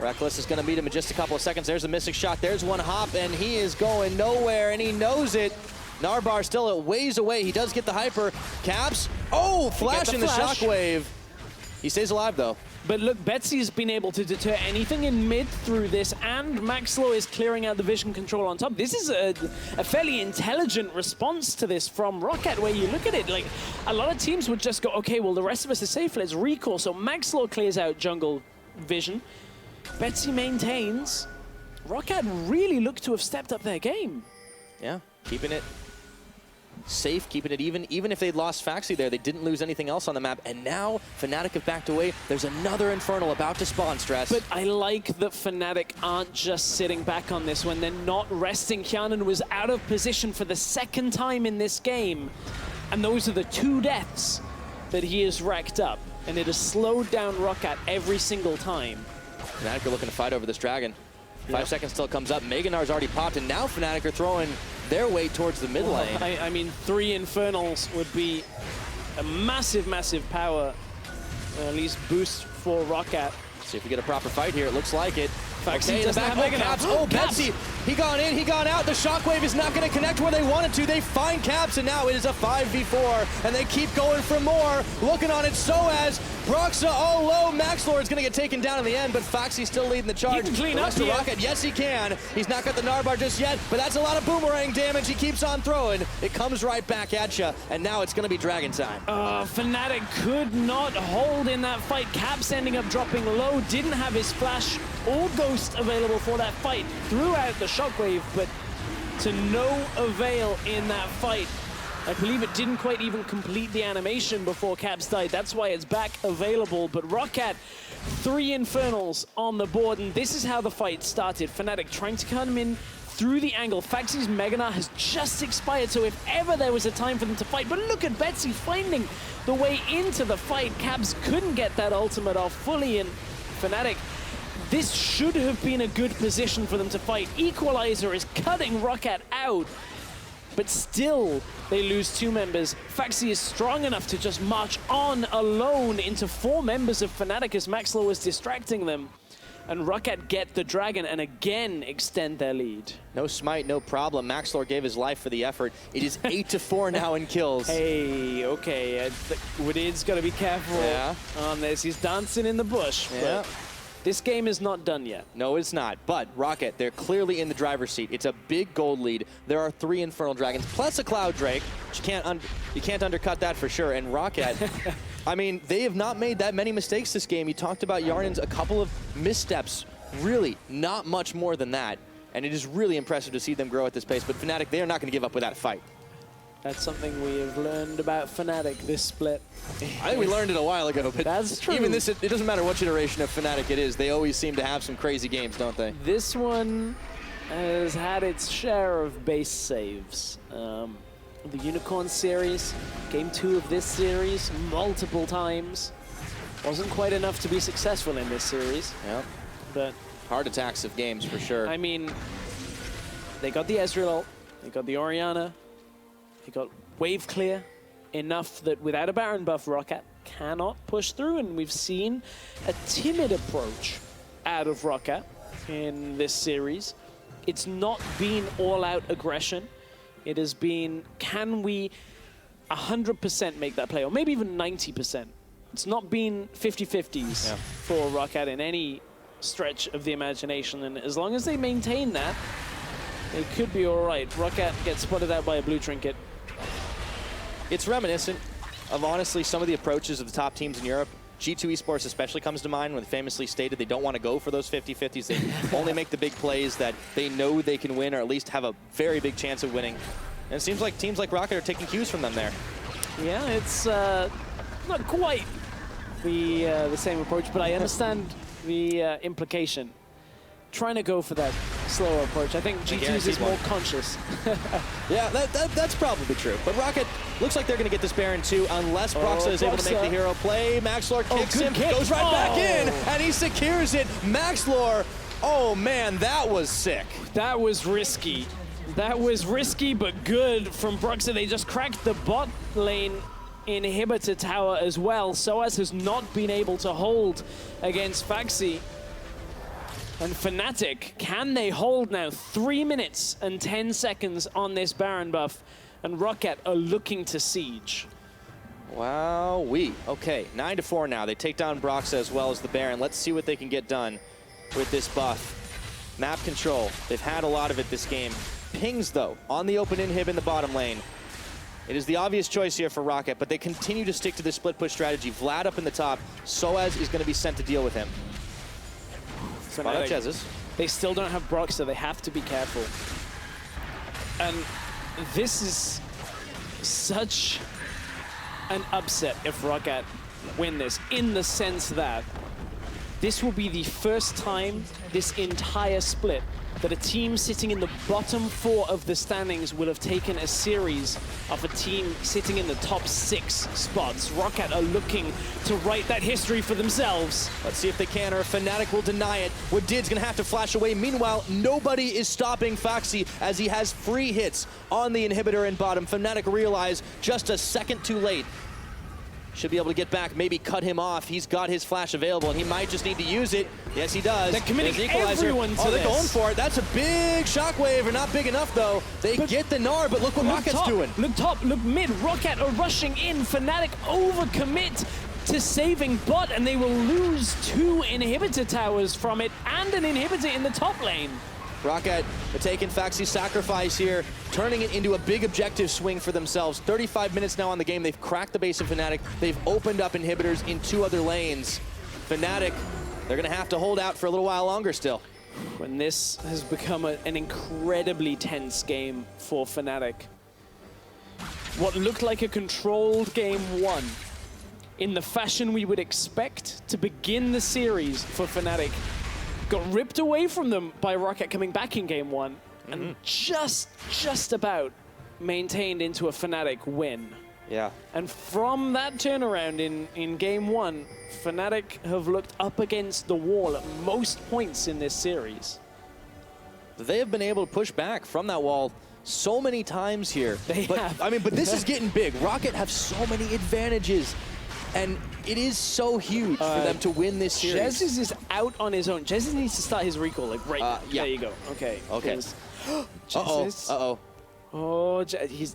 Reckless is going to beat him in just a couple of seconds. There's a missing shot. There's one hop, and he is going nowhere, and he knows it. Narbar still a ways away. He does get the hyper. Caps. Oh, flash in the shockwave. He stays alive, though. But look, Betsy's been able to deter anything in mid through this, and Maxlow is clearing out the vision control on top. This is a fairly intelligent response to this from ROCCAT, where you look at it, like, a lot of teams would just go, okay, well, the rest of us are safe, let's recall. So Maxlow clears out jungle vision. Betsy maintains. ROCCAT really look to have stepped up their game. Yeah, keeping it safe, keeping it even. Even if they'd lost Foxy there, they didn't lose anything else on the map. And now Fnatic have backed away. There's another Infernal about to spawn, Stress. But I like that Fnatic aren't just sitting back on this when they're not resting. Hjanen was out of position for the second time in this game. And those are the 2 deaths that he has racked up. And it has slowed down ROCCAT every single time. Fnatic are looking to fight over this dragon. 5 seconds till it comes up. Mega Gnar's already popped, and now Fnatic are throwing their way towards the mid lane. I mean, 3 Infernals would be a massive, massive power, at least boost for ROCCAT. See if we get a proper fight here. It looks like it. Okay, the back. Oh, Caps. Oh, Betsy. He gone in, he gone out. The shockwave is not going to connect where they wanted to. They find Caps, and now it is a 5v4, and they keep going for more. Looking on it, Soaz. Broxa all low. Max Lord's going to get taken down in the end, but Foxy's still leading the charge. He can clean up here. ROCCAT, yes, he can. He's not got the Narbar just yet, but that's a lot of boomerang damage. He keeps on throwing. It comes right back at you, and now it's going to be Dragon time. Fnatic could not hold in that fight. Caps ending up dropping low. Didn't have his flash or ghost available for that fight. Threw out the shockwave, but to no avail in that fight. I believe it didn't quite even complete the animation before Caps died. That's why it's back available. But ROCCAT, 3 Infernals on the board, and this is how the fight started. Fnatic trying to cut him in through the angle. Foxy's Mega Gnar has just expired, so if ever there was a time for them to fight. But look at Betsy finding the way into the fight. Caps couldn't get that ultimate off fully, and Fnatic, this should have been a good position for them to fight. Equalizer is cutting ROCCAT out, but still they lose 2 members. Foxy is strong enough to just march on alone into 4 members of Fnatic as Maxlow is distracting them. And ROCCAT get the dragon and again extend their lead. No smite, no problem. Maxlor gave his life for the effort. It is 8-4 now in kills. Hey, okay. Woodid's got to be careful on this. He's dancing in the bush. Yeah. But this game is not done yet. No, it's not. But ROCCAT, they're clearly in the driver's seat. It's a big gold lead. There are 3 Infernal Dragons plus a Cloud Drake. You can't undercut that for sure. And ROCCAT, I mean, they have not made that many mistakes this game. You talked about Yarnan's a couple of missteps. Really, not much more than that. And it is really impressive to see them grow at this pace. But Fnatic, they are not going to give up without a fight. That's something we have learned about Fnatic this split. I think we learned it a while ago, but that's true. Even this, it doesn't matter which iteration of Fnatic it is. They always seem to have some crazy games, don't they? This one has had its share of base saves. The Unicorn series, game 2 of this series, multiple times. Wasn't quite enough to be successful in this series. Yeah. But heart attacks of games for sure. I mean, they got the Ezreal, they got the Orianna, they got wave clear enough that without a Baron buff, ROCCAT cannot push through, and we've seen a timid approach out of ROCCAT in this series. It's not been all-out aggression. It has been, can we 100% make that play, or maybe even 90%? It's not been 50-50s for ROCCAT in any stretch of the imagination, and as long as they maintain that, they could be all right. ROCCAT gets spotted out by a blue trinket. It's reminiscent of, honestly, some of the approaches of the top teams in Europe. G2 Esports especially comes to mind when they famously stated they don't want to go for those 50-50s. They only make the big plays that they know they can win, or at least have a very big chance of winning. And it seems like teams like ROCCAT are taking cues from them there. Yeah, it's not quite the same approach, but I understand the implication. Trying to go for that slower approach. I think G2's is more conscious. Yeah, that's probably true. But ROCCAT looks like they're going to get this Baron too, unless Broxa is able to make the hero play. Maxlor kicks him, goes right back in, and he secures it. Maxlor, oh man, that was sick. That was risky. That was risky, but good from Broxa. They just cracked the bot lane inhibitor tower as well. Soaz has not been able to hold against Faxi. And Fnatic, can they hold now? 3 minutes and 10 seconds on this Baron buff. And ROCCAT are looking to siege. Wow-wee. Okay, 9-4 now. They take down Broxa as well as the Baron. Let's see what they can get done with this buff. Map control. They've had a lot of it this game. Pings, though, on the open inhib in the bottom lane. It is the obvious choice here for ROCCAT, but they continue to stick to this split push strategy. Vlad up in the top. Soaz is going to be sent to deal with him. They still don't have Brock, so they have to be careful. And this is such an upset if ROCCAT win this, in the sense that this will be the first time this entire split that a team sitting in the bottom 4 of the standings will have taken a series of a team sitting in the top 6 spots. ROCCAT are looking to write that history for themselves. Let's see if they can, or Fnatic will deny it. Woodid's gonna have to flash away. Meanwhile, nobody is stopping Faxi as he has free hits on the inhibitor in bottom. Fnatic realize just a second too late. Should be able to get back, maybe cut him off. He's got his flash available, and he might just need to use it. Yes, he does. They're committing everyone to this. They're going for it. That's a big shockwave, or not big enough, though. They get the Gnar, but look what ROCCAT's doing. Look top, look mid. ROCCAT are rushing in. Fnatic overcommit to saving bot, and they will lose 2 inhibitor towers from it, and an inhibitor in the top lane. ROCCAT taking Faxi's sacrifice here, turning it into a big objective swing for themselves. 35 minutes now on the game. They've cracked the base of Fnatic. They've opened up inhibitors in 2 other lanes. Fnatic, they're going to have to hold out for a little while longer still. When this has become an incredibly tense game for Fnatic. What looked like a controlled game 1, in the fashion we would expect to begin the series for Fnatic, got ripped away from them by ROCCAT coming back in game 1, and just about maintained into a Fnatic win. Yeah. And from that turnaround in game 1, Fnatic have looked up against the wall at most points in this series. They have been able to push back from that wall so many times here. They have. I mean, but this is getting big. ROCCAT have so many advantages. And it is so huge for them to win this series. Jesus is out on his own. Jesus needs to start his recall, like yeah. There you go. Okay. Okay. Jesus. Uh-oh. Oh, he's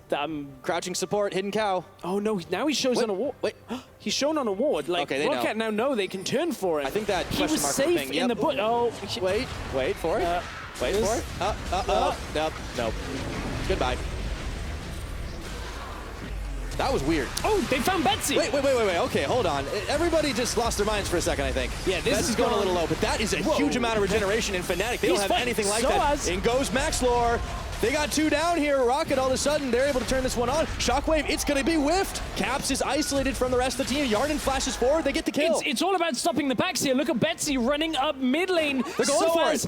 Crouching support, hidden cow. Oh no! Now he shows on a ward. Wait. He's shown on a ward. Like Okay, ROCCAT now know they can turn for him. I think that he was question mark safe thing. in the bush. Oh, Wait for it. Wait for it. Nope. Goodbye. That was weird. Oh, they found Betsy. Wait. Okay, hold on. Everybody just lost their minds for a second, I think. Yeah, this is going a little low, but that is a huge amount of regeneration in Fnatic. They don't have anything like that. In goes Max Lore. They got 2 down here. ROCCAT, all of a sudden, they're able to turn this one on. Shockwave, it's going to be whiffed. Caps is isolated from the rest of the team. Yarden flashes forward. They get the kill. It's all about stopping the backs here. Look at Betsy running up mid lane. They're going for it.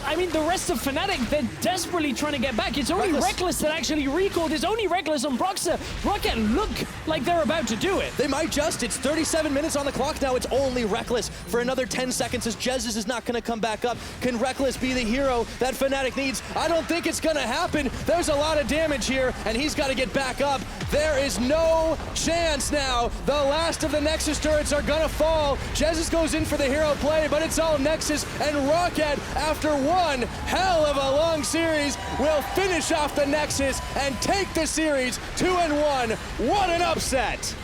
I mean, the rest of Fnatic, they're desperately trying to get back. It's only Reckless that actually recalled. It's only Reckless on Broxah. ROCCAT look like they're about to do it. They might just. It's 37 minutes on the clock now. It's only Reckless for another 10 seconds as Jesus is not going to come back up. Can Reckless be the hero that Fnatic needs? I don't think it's going to happen. There's a lot of damage here, and he's got to get back up. There is no chance now. The last of the Nexus turrets are going to fall. Jesus goes in for the hero play, but it's all Nexus, and ROCCAT, after one hell of a long series, will finish off the Nexus and take the series 2-1. What an upset!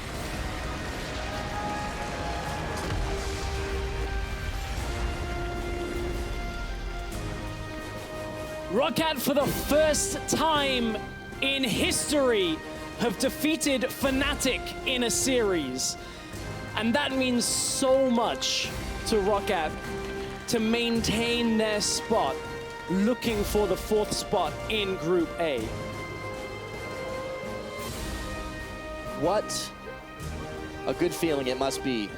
ROCCAT, for the first time in history, have defeated Fnatic in a series. And that means so much to ROCCAT to maintain their spot, looking for the 4th spot in Group A. What a good feeling it must be.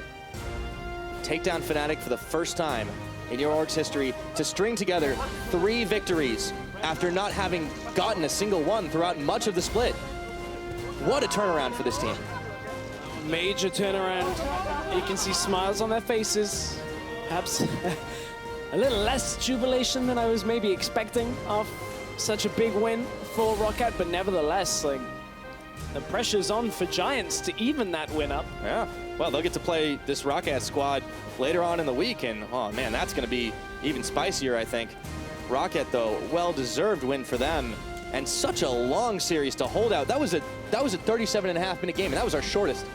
Take down Fnatic for the first time in your org's history, to string together 3 victories after not having gotten a single one throughout much of the split. What a turnaround for this team. Major turnaround. You can see smiles on their faces. Perhaps a little less jubilation than I was maybe expecting of such a big win for ROCCAT, but nevertheless, like, the pressure's on for Giants to even that win up. Yeah, well, they'll get to play this ROCCAT squad later on in the week, and oh man, that's going to be even spicier, I think. ROCCAT, though, well-deserved win for them, and such a long series to hold out. That was a 37.5-minute game, and that was our shortest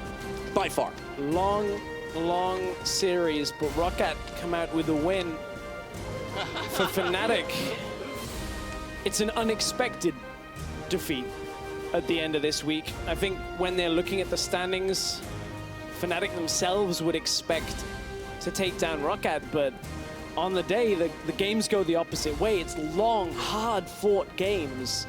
by far. Long series, but ROCCAT come out with a win for Fnatic. It's an unexpected defeat at the end of this week. I think when they're looking at the standings, Fnatic themselves would expect to take down ROCCAT, but on the day, the games go the opposite way. It's long, hard-fought games.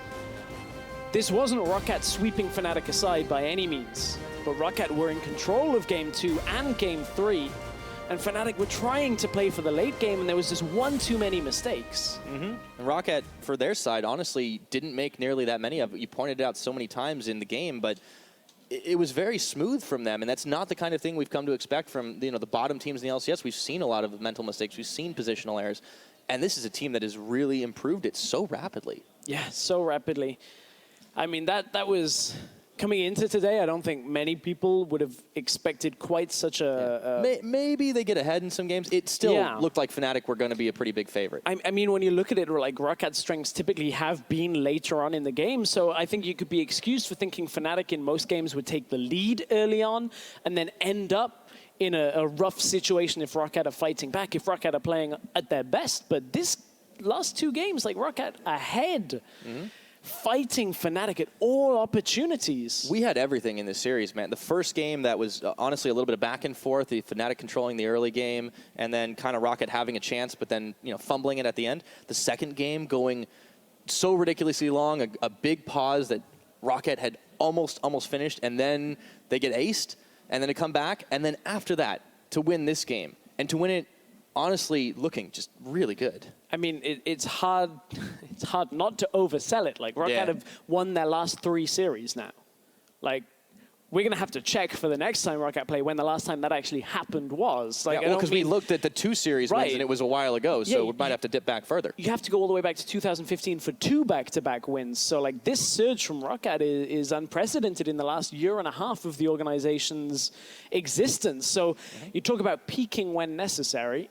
This wasn't ROCCAT sweeping Fnatic aside by any means, but ROCCAT were in control of Game 2 and Game 3, and Fnatic were trying to play for the late game, and there was just one too many mistakes. And ROCCAT, for their side, honestly, didn't make nearly that many of it. You pointed it out so many times in the game, but it was very smooth from them, and that's not the kind of thing we've come to expect from the bottom teams in the LCS. We've seen a lot of mental mistakes. We've seen positional errors, and this is a team that has really improved it so rapidly. Yeah, so rapidly. I mean, that was coming into today. I don't think many people would have expected quite such a... Maybe they get ahead in some games. It still looked like Fnatic were going to be a pretty big favorite. I mean, when you look at it, like, ROCCAT's strengths typically have been later on in the game, so I think you could be excused for thinking Fnatic in most games would take the lead early on and then end up in a rough situation if ROCCAT are fighting back, if ROCCAT are playing at their best. But this last 2 games, like, ROCCAT ahead. Fighting Fnatic at all opportunities. We had everything in this series, man. The first game, that was honestly a little bit of back and forth, the Fnatic controlling the early game, and then kind of ROCCAT having a chance, but then fumbling it at the end. The second game going so ridiculously long, a big pause that ROCCAT had almost finished, and then they get aced, and then to come back, and then after that, to win this game, and to win it, honestly, looking just really good. I mean, it's hard not to oversell it. Like, ROCCAT have won their last 3 series now. Like, we're going to have to check for the next time ROCCAT play when the last time that actually happened was. Like, yeah, well, because we looked at the 2 series wins and it was a while ago, so we might have to dip back further. You have to go all the way back to 2015 for 2 back-to-back wins. So, like, this surge from ROCCAT is unprecedented in the last year and a half of the organization's existence. So, you talk about peaking when necessary.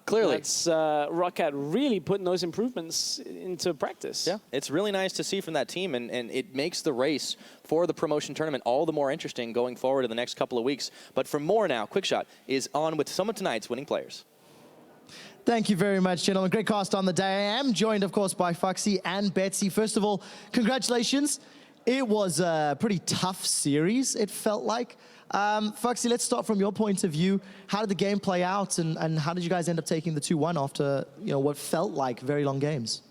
Clearly. That's ROCCAT really putting those improvements into practice. Yeah, it's really nice to see from that team, and it makes the race for the promotion tournament all the more interesting going forward in the next couple of weeks. But for more now, Quickshot is on with some of tonight's winning players. Thank you very much, gentlemen. Great cast on the day. I am joined, of course, by Foxy and Betsy. First of all, congratulations. It was a pretty tough series, it felt like. Foxy, let's start from your point of view. How did the game play out, and how did you guys end up taking the 2-1 after what felt like very long games?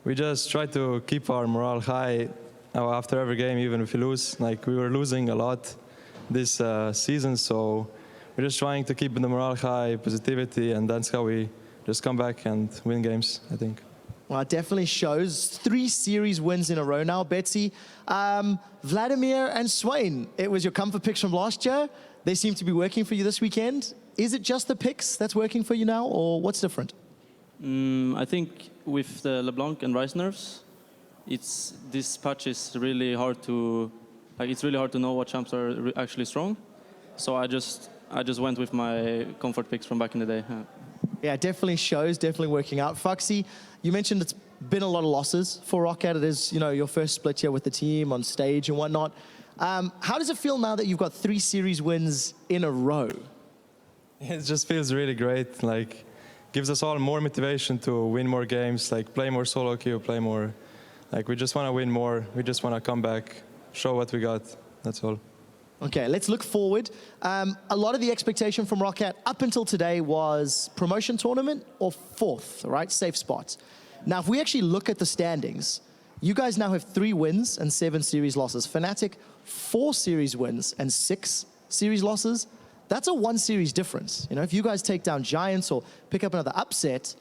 We just tried to keep our morale high after every game, even if we lose. Like, we were losing a lot this season, so we're just trying to keep the morale high, positivity, and that's how we just come back and win games, I think. Well, it definitely shows. 3 series wins in a row now. Betsy, Vladimir and Swain, it was your comfort picks from last year. They seem to be working for you this weekend. Is it just the picks that's working for you now, or what's different? I think with the LeBlanc and Rice nerfs, this patch is really hard to, it's really hard to know what champs are actually strong. So I just went with my comfort picks from back in the day. Yeah, it definitely shows, definitely working out. Foxy, you mentioned it's been a lot of losses for ROCCAT. It is, your first split here with the team on stage and whatnot. How does it feel now that you've got 3 series wins in a row? It just feels really great. Like, gives us all more motivation to win more games, like play more solo queue, play more. Like, we just want to win more. We just want to come back, show what we got. That's all. Okay, let's look forward. A lot of the expectation from ROCCAT up until today was promotion tournament or 4th, right? Safe spots. Now, if we actually look at the standings, you guys now have 3 wins and 7 series losses. Fnatic, 4 series wins and 6 series losses. That's a 1 series difference. If you guys take down Giants or pick up another upset,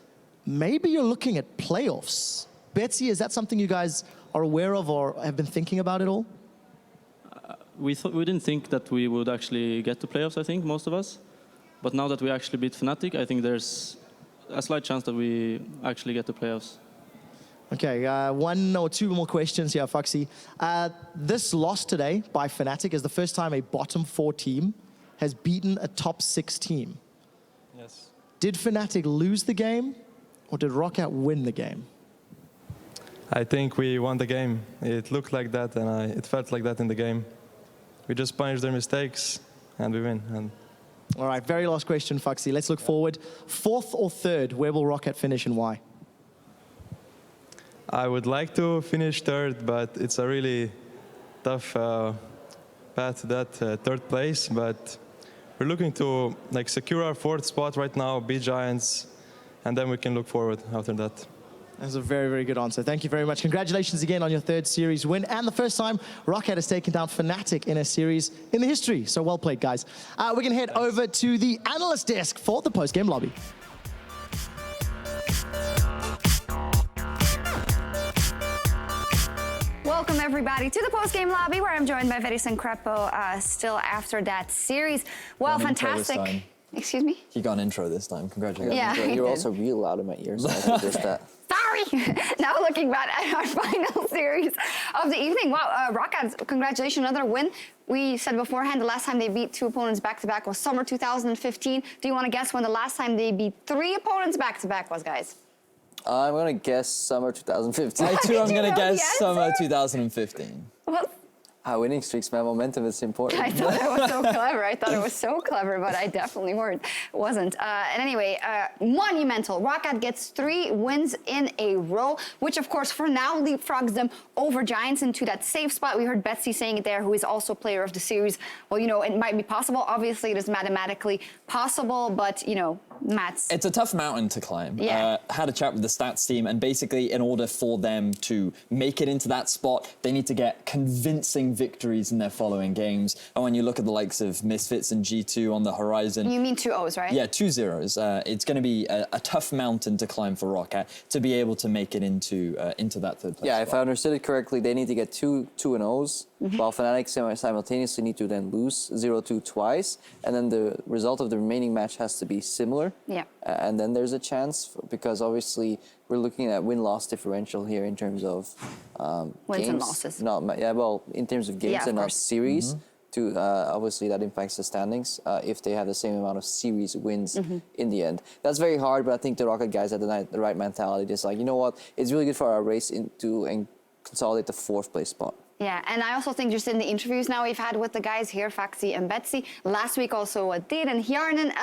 maybe you're looking at playoffs. Betsy, is that something you guys are aware of or have been thinking about at all? We didn't think that we would actually get to playoffs, I think, most of us. But now that we actually beat Fnatic, I think there's a slight chance that we actually get to playoffs. Okay, 1 or 2 more questions here, Foxy. This loss today by Fnatic is the first time a bottom 4 team has beaten a top 6 team. Yes. Did Fnatic lose the game, or did ROCCAT win the game? I think we won the game. It looked like that, and it felt like that in the game. We just punish their mistakes, and we win. All right, very last question, Foxy. Let's look forward. 4th or 3rd, where will ROCCAT finish and why? I would like to finish 3rd, but it's a really tough path to that 3rd place. But we're looking to secure our 4th spot right now, beat Giants, and then we can look forward after that. That's a very, very good answer. Thank you very much. Congratulations again on your 3rd series win and the first time ROCCAT has taken down Fnatic in a series in the history. So well played, guys. We're going to head over to the analyst desk for the post-game lobby. Welcome, everybody, to the post-game lobby, where I'm joined by Veris and Crepo still after that series. Well, fantastic. Excuse me? He got an intro this time. Congratulations. Yeah, You're also real loud in my ears. So I just that. Sorry. Now looking back at our final series of the evening. Wow, ROCCAT, congratulations, another win. We said beforehand the last time they beat 2 opponents back-to-back was summer 2015. Do you want to guess when the last time they beat 3 opponents back-to-back was, guys? I'm going to guess summer 2015. I too, I'm going to guess answer? summer 2015. Well, winning streaks, man. Momentum is important. I thought it was so clever. I thought it was so clever, but I definitely wasn't. And anyway, monumental. ROCCAT gets 3 wins in a row, which of course for now leapfrogs them over Giants into that safe spot. We heard Betsy saying it there, who is also player of the series. Well, it might be possible. Obviously, it is mathematically possible, but Mats. It's a tough mountain to climb. Yeah. Had a chat with the stats team, and basically, in order for them to make it into that spot, they need to get convincing victories in their following games. And when you look at the likes of Misfits and G2 on the horizon... You mean 2 O's, right? Yeah, 2 zeros. It's going to be a tough mountain to climb for ROCCAT to be able to make it into that third place. Yeah, spot. if I understood it correctly, they need to get two and O's, while Fnatic simultaneously need to then lose 0-2 twice, and then the result of the remaining match has to be similar. Yeah. And then there's a chance, because obviously we're looking at win-loss differential here in terms of Wins games. and losses. In terms of games Yeah, of and not course. series. Obviously that impacts the standings if they have the same amount of series wins in the end. That's very hard, but I think the ROCCAT guys had the right mentality. Just like, you know what, it's really good for our race and consolidate the 4th place spot. Yeah, and I also think just in the interviews now we've had with the guys here, Faxi and Betsy, last week also Did and Hjarnen,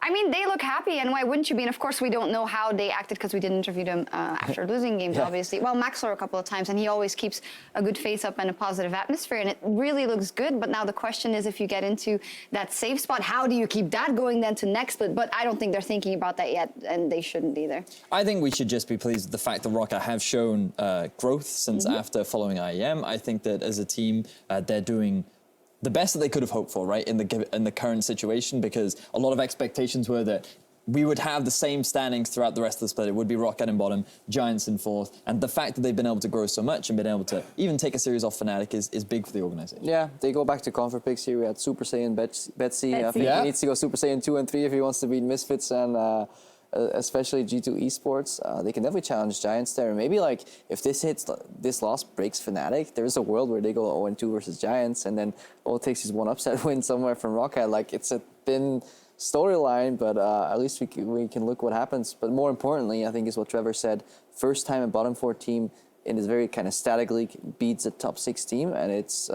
I mean, they look happy, and why wouldn't you be? And of course, we don't know how they acted because we didn't interview them after losing games, obviously. Well, Maxler a couple of times, and he always keeps a good face up and a positive atmosphere, and it really looks good. But now the question is, if you get into that safe spot, how do you keep that going then to next split? But I don't think they're thinking about that yet, and they shouldn't either. I think we should just be pleased with the fact that ROCCAT have shown growth since after following IEM. I think that as a team, they're doing the best that they could have hoped for, right, in the current situation, because a lot of expectations were that we would have the same standings throughout the rest of the split. It would be ROCCAT in bottom, Giants in 4th, and the fact that they've been able to grow so much and been able to even take a series off Fnatic is big for the organization. Yeah, they go back to Confer picks here. We had Super Saiyan Betsy. I think he needs to go Super Saiyan 2 and 3 if he wants to beat Misfits and especially G2 Esports. They can definitely challenge Giants there. Maybe like if this loss breaks Fnatic, there's a world where they go 0-2 versus Giants, and then all it takes is one upset win somewhere from ROCCAT. Like, it's a thin storyline, but at least we can look what happens. But more importantly, I think is what Trevor said. First time a bottom 4 team in this very kind of static league beats a top 6 team, and it's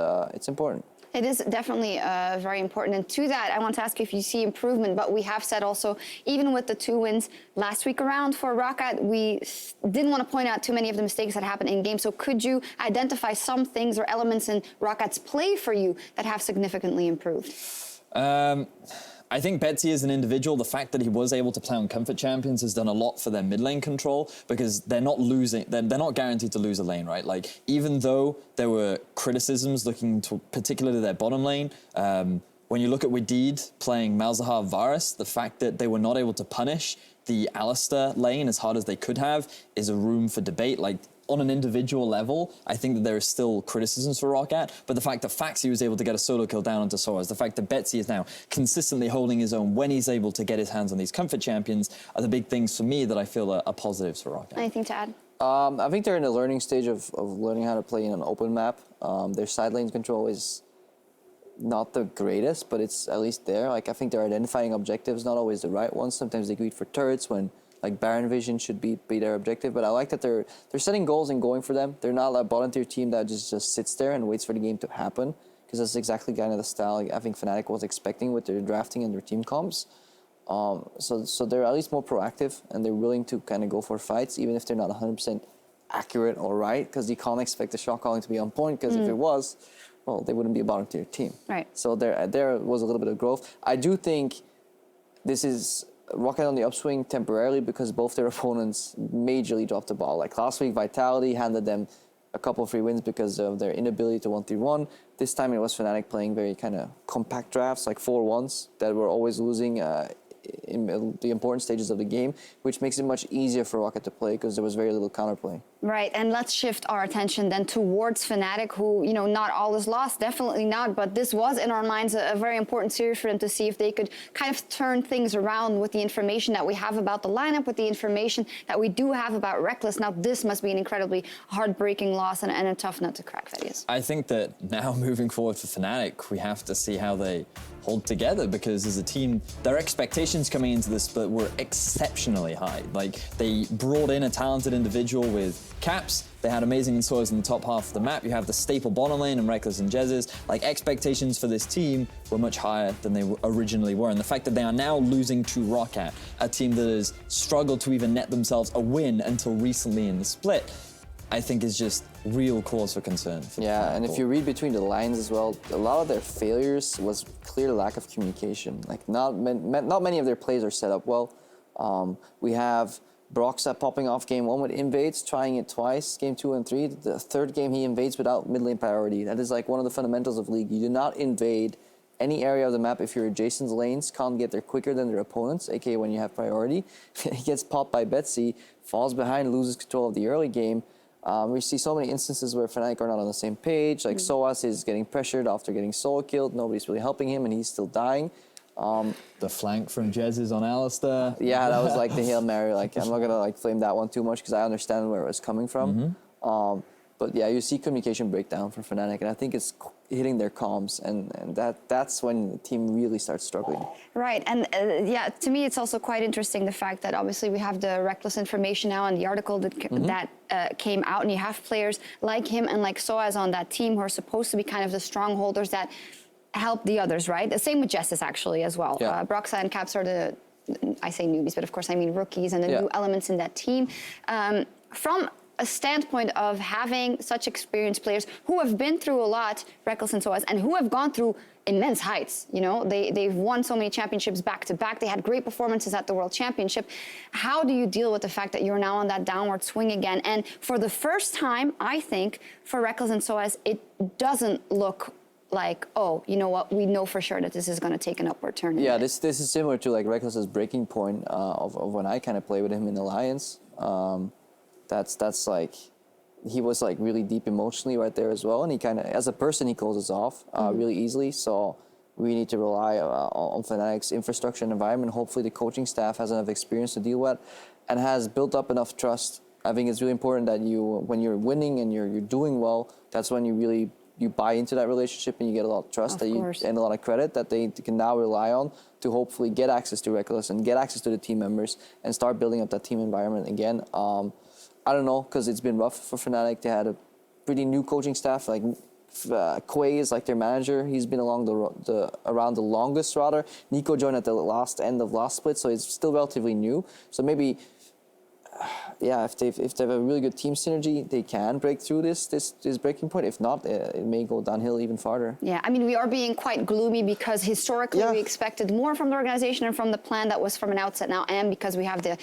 important. It is definitely very important. And to that, I want to ask you if you see improvement. But we have said also, even with the 2 wins last week around for ROCCAT, we didn't want to point out too many of the mistakes that happened in game. So could you identify some things or elements in ROCCAT's play for you that have significantly improved? I think Betsy as an individual, the fact that he was able to play on Comfort Champions has done a lot for their mid lane control, because they're not losing, they're not guaranteed to lose a lane, right? Like, even though there were criticisms looking to particularly their bottom lane, when you look at Wadid playing Malzahar Varus, the fact that they were not able to punish the Alistair lane as hard as they could have is a room for debate. Like, on an individual level, I think that there is still criticisms for ROCCAT, but the fact that Faxi was able to get a solo kill down onto Soaz, the fact that Betsy is now consistently holding his own when he's able to get his hands on these comfort champions are the big things for me that I feel are positives for ROCCAT. Anything to add? I think they're in the learning stage of learning how to play in an open map. Their side lane control is not the greatest, but it's at least there. Like, I think they're identifying objectives, not always the right ones. Sometimes they greed for turrets when like Baron Vision should be their objective, but I like that they're setting goals and going for them. They're not a bottom tier team that just sits there and waits for the game to happen, because that's exactly kind of the style I think Fnatic was expecting with their drafting and their team comps. So they're at least more proactive, and they're willing to kind of go for fights, even if they're not 100% accurate or right, because you can't expect the shot calling to be on point, because if it was, well, they wouldn't be a bottom tier team. Right. So there was a little bit of growth. I do think this is ROCCAT on the upswing temporarily, because both their opponents majorly dropped the ball. Like last week, Vitality handed them a couple of free wins because of their inability to 1-3-1. This time it was Fnatic playing very kind of compact drafts, like 4-1s that were always losing in the important stages of the game, which makes it much easier for ROCCAT to play because there was very little counterplay. Right, and let's shift our attention then towards Fnatic, who, you know, not all is lost, definitely not, but this was in our minds a very important series for them to see if they could kind of turn things around with the information that we have about the lineup, with the information that we do have about Reckless. Now, this must be an incredibly heartbreaking loss and a tough nut to crack, that is. I think that now moving forward for Fnatic, we have to see how they hold together, because as a team, their expectations coming into this split were exceptionally high. Like, they brought in a talented individual with Caps. They had amazing insoles in the top half of the map. You have the staple bottom lane and Reckless and Jezzes. Like, expectations for this team were much higher than they originally were. And the fact that they are now losing to ROCCAT, a team that has struggled to even net themselves a win until recently in the split, I think is just real cause for concern. For Yeah, and if you read between the lines as well, a lot of their failures was clear lack of communication. Like not many of their plays are set up well. We have ROCCAT popping off game 1 with invades, trying it twice, game 2 and 3. The third game he invades without mid lane priority. That is like one of the fundamentals of League. You do not invade any area of the map if your adjacent lanes can't get there quicker than their opponents, aka when you have priority. He gets popped by Betsy, falls behind, loses control of the early game. We see so many instances where Fnatic are not on the same page, like Soaz is getting pressured after getting solo killed, nobody's really helping him and he's still dying. The flank from Jez is on Alistair. Yeah, that was like the Hail Mary. Like I'm not gonna like flame that one too much because I understand where it was coming from. But yeah, you see communication breakdown for Fnatic, and I think it's hitting their comms, and that's when the team really starts struggling. Right, and yeah, to me it's also quite interesting the fact that obviously we have the reckless information now and the article that came out, and you have players like him and like Soaz on that team who are supposed to be kind of the strongholders that help the others, right? The same with Justice actually as well. Yeah. ROCCAT and Caps are the, I say newbies, but of course I mean rookies and the new elements in that team. From a standpoint of having such experienced players who have been through a lot, Reckless and Soaz, and who have gone through immense heights. You know, they've won so many championships back to back. They had great performances at the World Championship. How do you deal with the fact that you're now on that downward swing again? And for the first time, I think, for Reckless and Soaz, it doesn't look like, oh, you know what, we know for sure that this is going to take an upward turn. Yeah, this is similar to like Reckless's breaking point of when I kind of play with him in Alliance. That's like, he was like really deep emotionally right there as well, and he kind of, as a person, he closes off really easily. So we need to rely on Fnatic's infrastructure and environment. Hopefully the coaching staff has enough experience to deal with and has built up enough trust. I think it's really important that when you're winning and you're doing well, that's when you buy into that relationship and you get a lot of trust and a lot of credit that they can now rely on to hopefully get access to Reckless and get access to the team members and start building up that team environment again. I don't know, because it's been rough for Fnatic. They had a pretty new coaching staff. Like Quay is like their manager. He's been around the longest rather. Nico joined at the end of last split, so it's still relatively new. So maybe, yeah, if they have a really good team synergy, they can break through this breaking point. If not, it may go downhill even farther. Yeah, I mean, we are being quite gloomy because historically we expected more from the organization and from the plan that was from an outset now, and because we have the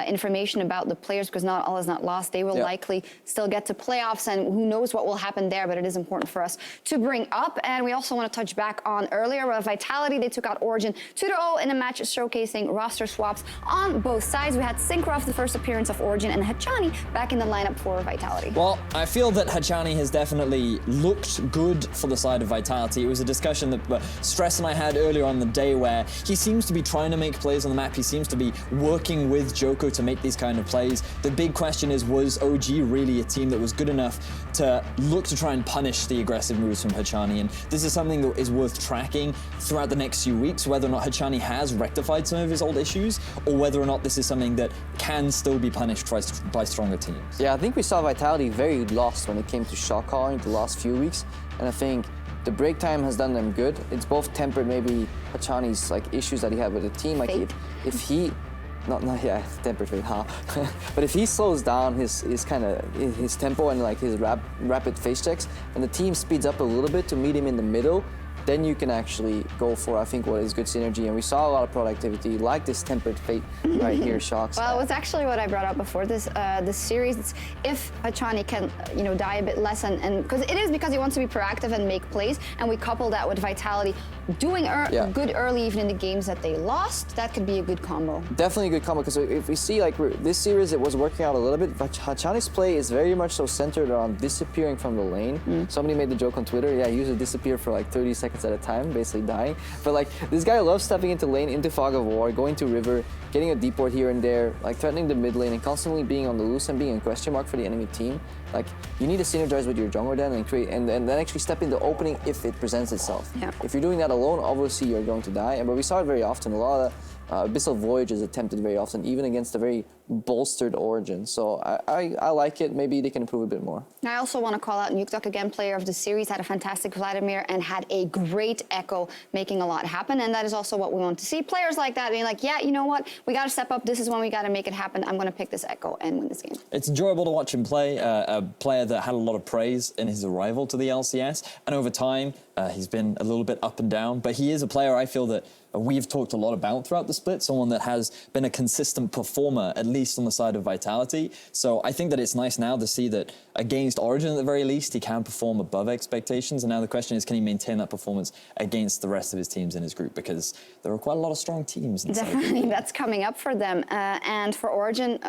information about the players, because not all is not lost. They will likely still get to playoffs, and who knows what will happen there, but it is important for us to bring up. And we also want to touch back on earlier with Vitality. They took out Origin 2-0 in a match showcasing roster swaps on both sides. We had Synchroff, the first appearance of Origin, and Hachani back in the lineup for Vitality. Well, I feel that Hachani has definitely looked good for the side of Vitality. It was a discussion that Stress and I had earlier on the day where he seems to be trying to make plays on the map. He seems to be working with Joko to make these kind of plays. The big question is, was OG really a team that was good enough to look to try and punish the aggressive moves from Hachani? And this is something that is worth tracking throughout the next few weeks, whether or not Hachani has rectified some of his old issues, or whether or not this is something that can still be punished by stronger teams. Yeah, I think we saw Vitality very lost when it came to shot calling the last few weeks, and I think the break time has done them good. It's both tempered maybe Hachani's like issues that he had with the team. Like if he, tempered fate, but if he slows down his tempo and like his rapid face checks, and the team speeds up a little bit to meet him in the middle, then you can actually go for, I think, what is good synergy. And we saw a lot of productivity, like this tempered fate right here, Shocks. Well, it was actually what I brought up before this series. It's if Hachani can, die a bit less, and because he wants to be proactive and make plays, and we couple that with Vitality doing good early, even in the games that they lost, that could be a good combo. Definitely a good combo, because if we see like this series, it was working out a little bit. But Hachani's play is very much so centered around disappearing from the lane. Somebody made the joke on Twitter, he usually disappear for like 30 seconds at a time, basically dying. But like this guy loves stepping into lane, into fog of war, going to river, getting a deep board here and there, like threatening the mid lane and constantly being on the loose and being a question mark for the enemy team. Like you need to synergize with your jungler then and create and then actually step in the opening if it presents itself. Yeah. If you're doing that alone, obviously you're going to die. But we saw it very often. A lot of Abyssal Voyage is attempted very often, even against a very bolstered Origin. So I like it. Maybe they can improve a bit more. I also want to call out Nuke again, player of the series, had a fantastic Vladimir and had a great Echo, making a lot happen. And that is also what we want to see. Players like that being like, yeah, you know what? We got to step up. This is when we got to make it happen. I'm going to pick this Echo and win this game. It's enjoyable to watch him play, a player that had a lot of praise in his arrival to the LCS. And over time, he's been a little bit up and down. But he is a player I feel that we've talked a lot about throughout the split, someone that has been a consistent performer, at least on the side of Vitality. So I think that it's nice now to see that against Origin, at the very least, he can perform above expectations. And now the question is, can he maintain that performance against the rest of his teams in his group? Because there are quite a lot of strong teams inside. Definitely, that's coming up for them. And for Origin,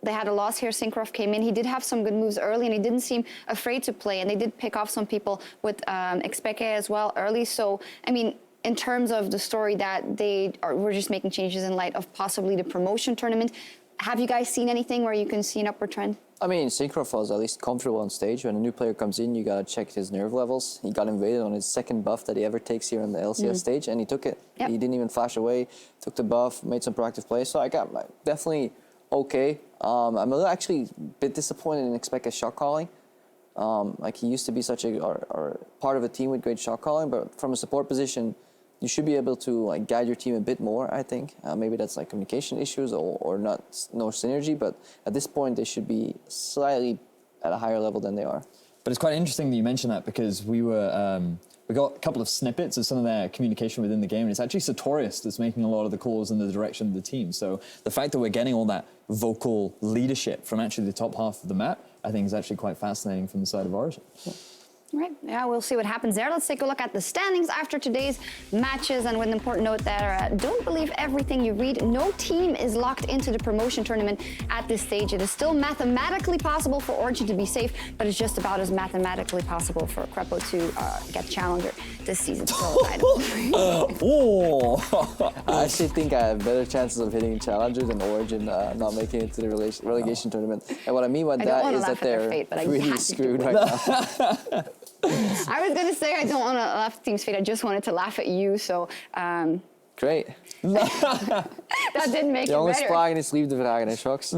they had a loss here. Synchrof came in. He did have some good moves early, and he didn't seem afraid to play. And they did pick off some people with Expeke as well early. So, I mean, in terms of the story that we're just making changes in light of possibly the promotion tournament, have you guys seen anything where you can see an upward trend? I mean, Synchrof was at least comfortable on stage. When a new player comes in, you gotta check his nerve levels. He got invaded on his second buff that he ever takes here on the LCS stage, and he took it. Yep. He didn't even flash away, took the buff, made some proactive plays. So I got definitely okay. I'm actually a bit disappointed in Expect's shot calling. Like, he used to be such or part of a team with great shot calling, but from a support position, you should be able to like guide your team a bit more, I think. Maybe that's like communication issues or no synergy, but at this point they should be slightly at a higher level than they are. But it's quite interesting that you mentioned that, because we got a couple of snippets of some of their communication within the game, and it's actually Sartorius that's making a lot of the calls in the direction of the team. So the fact that we're getting all that vocal leadership from actually the top half of the map, I think is actually quite fascinating from the side of Origin. Yeah. Right, yeah, we'll see what happens there. Let's take a look at the standings after today's matches, and with an important note there, don't believe everything you read. No team is locked into the promotion tournament at this stage. It is still mathematically possible for Origin to be safe, but it's just about as mathematically possible for Crepo to get Challenger this season. So I actually think I have better chances of hitting Challenger than Origin not making it to the relegation tournament. And what I mean by that is that they're really screwed right now. I was going to say I don't want to laugh at Team's fate. I just wanted to laugh at you. So great. That didn't make it better. Jongens, vragen is liefde vragen, hè, Shox?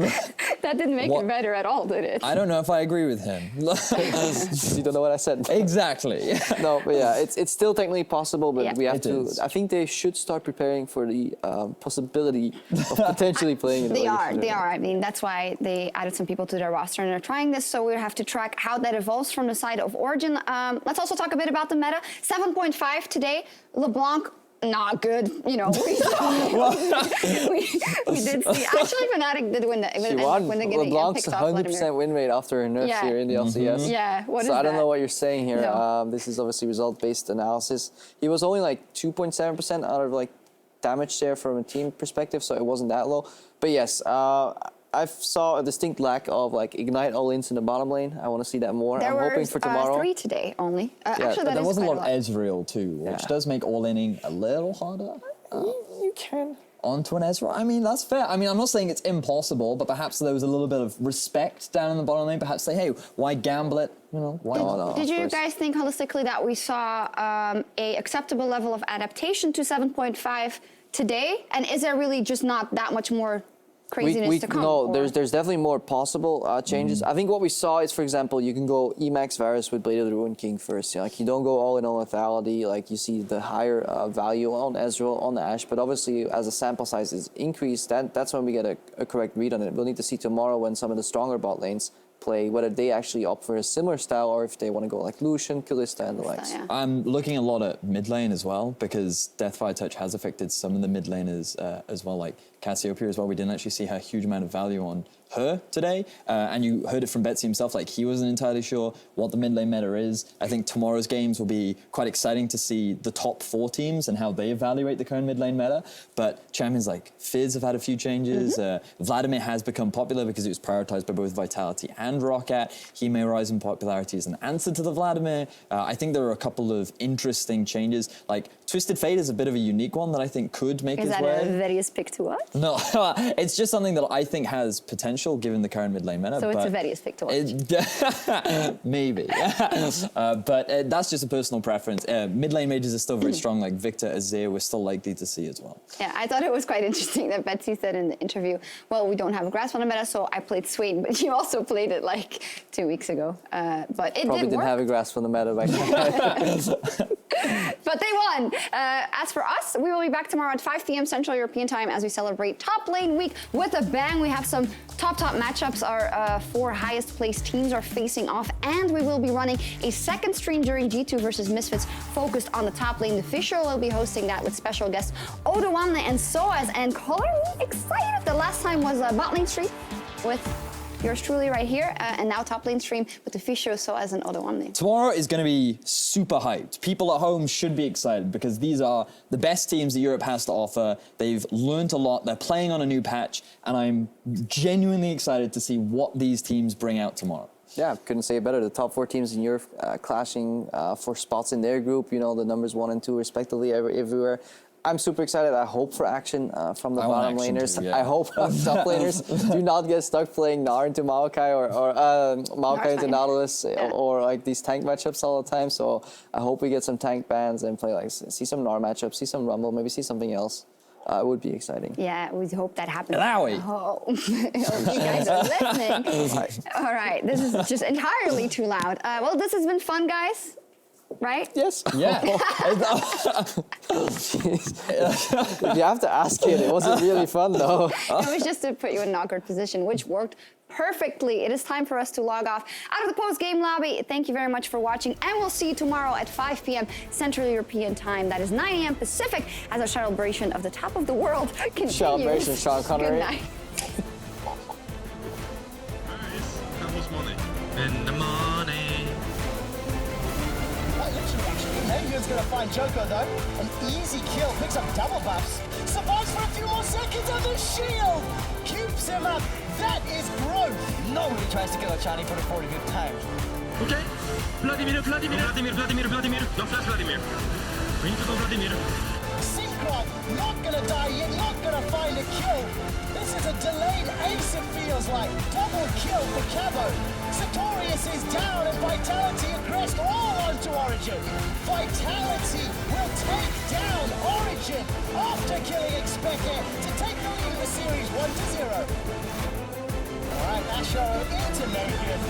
That didn't make it better at all, did it? I don't know if I agree with him. You don't know what I said. Exactly. No, but yeah, it's still technically possible, but we have to. Is. I think they should start preparing for the possibility of potentially playing. They are. I mean, that's why they added some people to their roster and they're trying this. So we have to track how that evolves from the side of Origin. Let's also talk a bit about the meta. 7.5 today. LeBlanc. Not good, you know. We did see. Actually, Fnatic did win the game. LeBlanc's 100% win rate after her nerfs here in the LCS. Yeah, what is so that? I don't know what you're saying here. No. This is obviously result-based analysis. He was only like 2.7% out of like damage share from a team perspective, so it wasn't that low. But yes, I saw a distinct lack of like Ignite all-ins in the bottom lane. I want to see that more. I'm hoping for tomorrow. 3 today only. Actually, there was a lot of edge. Ezreal too, which does make all-inning a little harder. You can. Onto an Ezreal. I mean, that's fair. I mean, I'm not saying it's impossible, but perhaps there was a little bit of respect down in the bottom lane. Perhaps say, hey, why gamble it? You know, why not? Did you guys think holistically that we saw a acceptable level of adaptation to 7.5 today? And is there really just not that much more craziness to come? No, there's definitely more possible changes. I think what we saw is, for example, you can go Emax Varus with Blade of the Ruined King first. Like, you don't go all in on lethality. Like, you see the higher value on Ezreal, on Ashe. But obviously, as the sample size is increased, that's when we get a correct read on it. We'll need to see tomorrow when some of the stronger bot lanes play, whether they actually opt for a similar style or if they want to go like Lucian, Kalista, and the likes. Yeah. I'm looking a lot at mid lane as well, because Deathfire Touch has affected some of the mid laners as well, like Cassiopeia as well. We didn't actually see a huge amount of value on her today, and you heard it from Betsy himself, like he wasn't entirely sure what the mid lane meta is. I think tomorrow's games will be quite exciting to see the top 4 teams and how they evaluate the current mid lane meta, but champions like Fizz have had a few changes. Vladimir has become popular because it was prioritized by both Vitality and ROCCAT. He may rise in popularity as an answer to the Vladimir. I think there are a couple of interesting changes, like Twisted Fate is a bit of a unique one that I think could make its way. Is that a Verius pick to watch? No, it's just something that I think has potential given the current mid lane meta. So it's a Verius pick to watch. Maybe. But that's just a personal preference. Mid lane mages are still very strong, like Victor, Azir, we're still likely to see as well. Yeah, I thought it was quite interesting that Betsy said in the interview, well, we don't have a grasp on the meta, so I played Swain, but you also played it like 2 weeks ago. But it Probably didn't have a grasp on the meta back then. But they won. As for us, we will be back tomorrow at 5 p.m. Central European Time as we celebrate Top Lane Week with a bang. We have some top matchups. Our 4 highest placed teams are facing off, and we will be running a second stream during G2 versus Misfits focused on the top lane. The Fisher will be hosting that with special guests Odoamne and Soaz and Color. Excited. The last time was bot lane stream with yours truly right here, and now top lane stream with the Fisher, Soaz, and Odoamne. Tomorrow is going to be super hyped. People at home should be excited because these are the best teams that Europe has to offer. They've learnt a lot. They're playing on a new patch, and I'm genuinely excited to see what these teams bring out tomorrow. Yeah, couldn't say it better. The top 4 teams in Europe clashing for spots in their group. You know, the numbers 1 and 2 respectively everywhere. I'm super excited. I hope for action from the bottom laners. Too, yeah. I hope top laners do not get stuck playing Gnar into Maokai or Maokai into Nautilus or like these tank matchups all the time. So I hope we get some tank bans and play like see some Gnar matchups, see some Rumble, maybe see something else. It would be exciting. Yeah, we hope that happens. Malawi. Oh, you guys are listening. All right, this is just entirely too loud. Well, this has been fun, guys. Right? Yes. Yeah. You have to ask it. It wasn't really fun though. It was just to put you in an awkward position, which worked perfectly. It is time for us to log off out of the post-game lobby. Thank you very much for watching, and we'll see you tomorrow at 5 p.m. Central European Time. That is 9 a.m. Pacific as our celebration of the top of the world continues. Celebration, Sean Connery. Good night. Couples money in the morning. Henry's gonna find Joko though. An easy kill, picks up double buffs. Survives for a few more seconds on the shield. Cubes him up. That is growth. Nobody tries to kill a Chani for the 45th time. Okay. Vladimir. Don't flash Vladimir. We need to go Vladimir. Synchron, not gonna die yet, not gonna find a kill. This is a delayed ace, it feels like. Double kill for Cabo. Sartorius is down and Vitality and Crest all onto Origin. Vitality will take down Origin after killing Expected to take the lead in the series 1-0. Alright, Asho into Naked.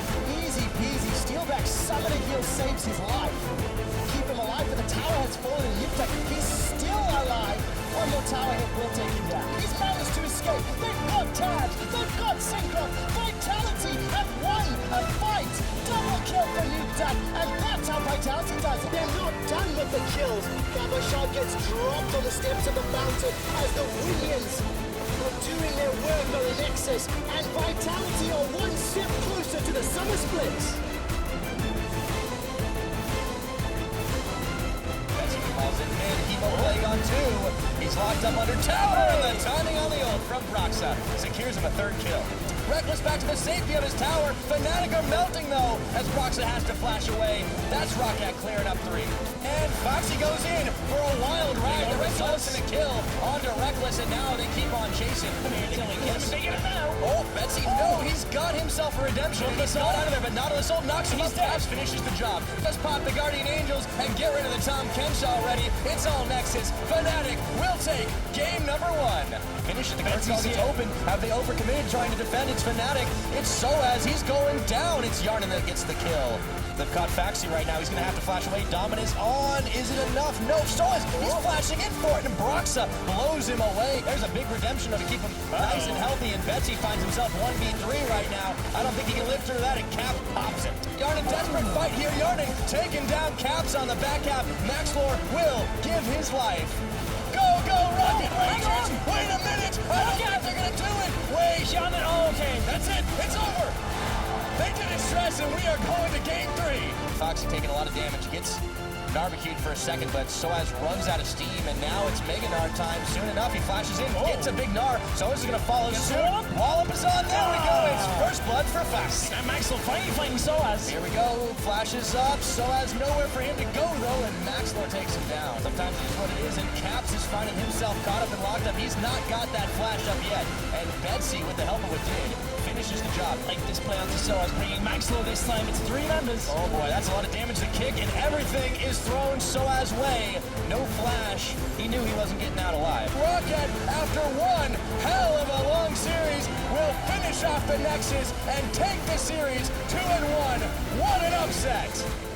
Easy peasy. Steelback summoning heal saves his life. Keep him alive, but the tower has fallen and Niptek, he's still alive. One more tower hit will take him down. He's managed to escape. They've got tabs. They've got Synchron. Vitality have won a fight. Double kill for Niptek, and that's how Vitality does it. They're not done with the kills. Gabashar gets dropped on the steps of the mountain as the Williams are doing their work on the Nexus, and Vitality are one step closer to the summer splits. Calls it mid, Hemo playing on 2. He's locked up under tower, and the timing on the ult from Broxa secures him a 3rd kill. Reckless back to the safety of his tower. Fnatic are melting though, as Broxa has to flash away. That's ROCCAT clearing up 3. And Foxy goes in for a wild ride. The results in a kill onto Reckless, and now they keep on chasing. Oh, Betsy, no, he's got himself a redemption. He's got out of there, but Nautilus ult knocks him up. Fast finishes the job. Just pop the Guardian Angels and get rid of the Tom Kenshaw already. It's all Nexus. Fnatic will take game number 1. Finishes the Betsy is open. Have they overcommitted trying to defend? It's Fnatic. It's Soaz. He's going down. It's Yarnan that gets the kill. They've caught Faxi right now. He's going to have to flash away. Dominance on. Is it enough? No. Soaz, he's flashing in for it, and Broxa blows him away. There's a big redemption to keep him nice and healthy, and Betsy finds himself 1v3 right now. I don't think he can live through that, and Cap pops him. Yarnan, desperate fight here. Yarnan taking down Caps on the back half. Maxlor will give his life. Go, Rocket Rangers! Wait a minute! I don't think they're gonna do it! Wait, Yarnan, oh, okay, that's it! It's over! They didn't stress, and we are going to game 3! Foxy taking a lot of damage, gets barbecued for a second, but Soaz runs out of steam, and now it's Mega Gnar time. Soon enough, he flashes in, gets a big Gnar. Soaz is gonna follow suit. Wallop is on, there we go! It's first blood for fast. And Maxwell finally finding Soaz. Here we go, flashes up, Soaz nowhere for him to go though, and Maxwell takes him down. Sometimes it's what it is, and Caps is finding himself caught up and locked up. He's not got that flash up yet, and Betsy, with the help of Wadid, finishes the job. Like this play onto Soaz, bringing Maxwell this time. It's 3 members. Oh boy, that's a lot of damage to kick, and everything is thrown Soaz's way. No flash. He knew he wasn't getting out alive. ROCCAT, after one hell of a long series, will finish off the Nexus and take the series 2-1. What an upset!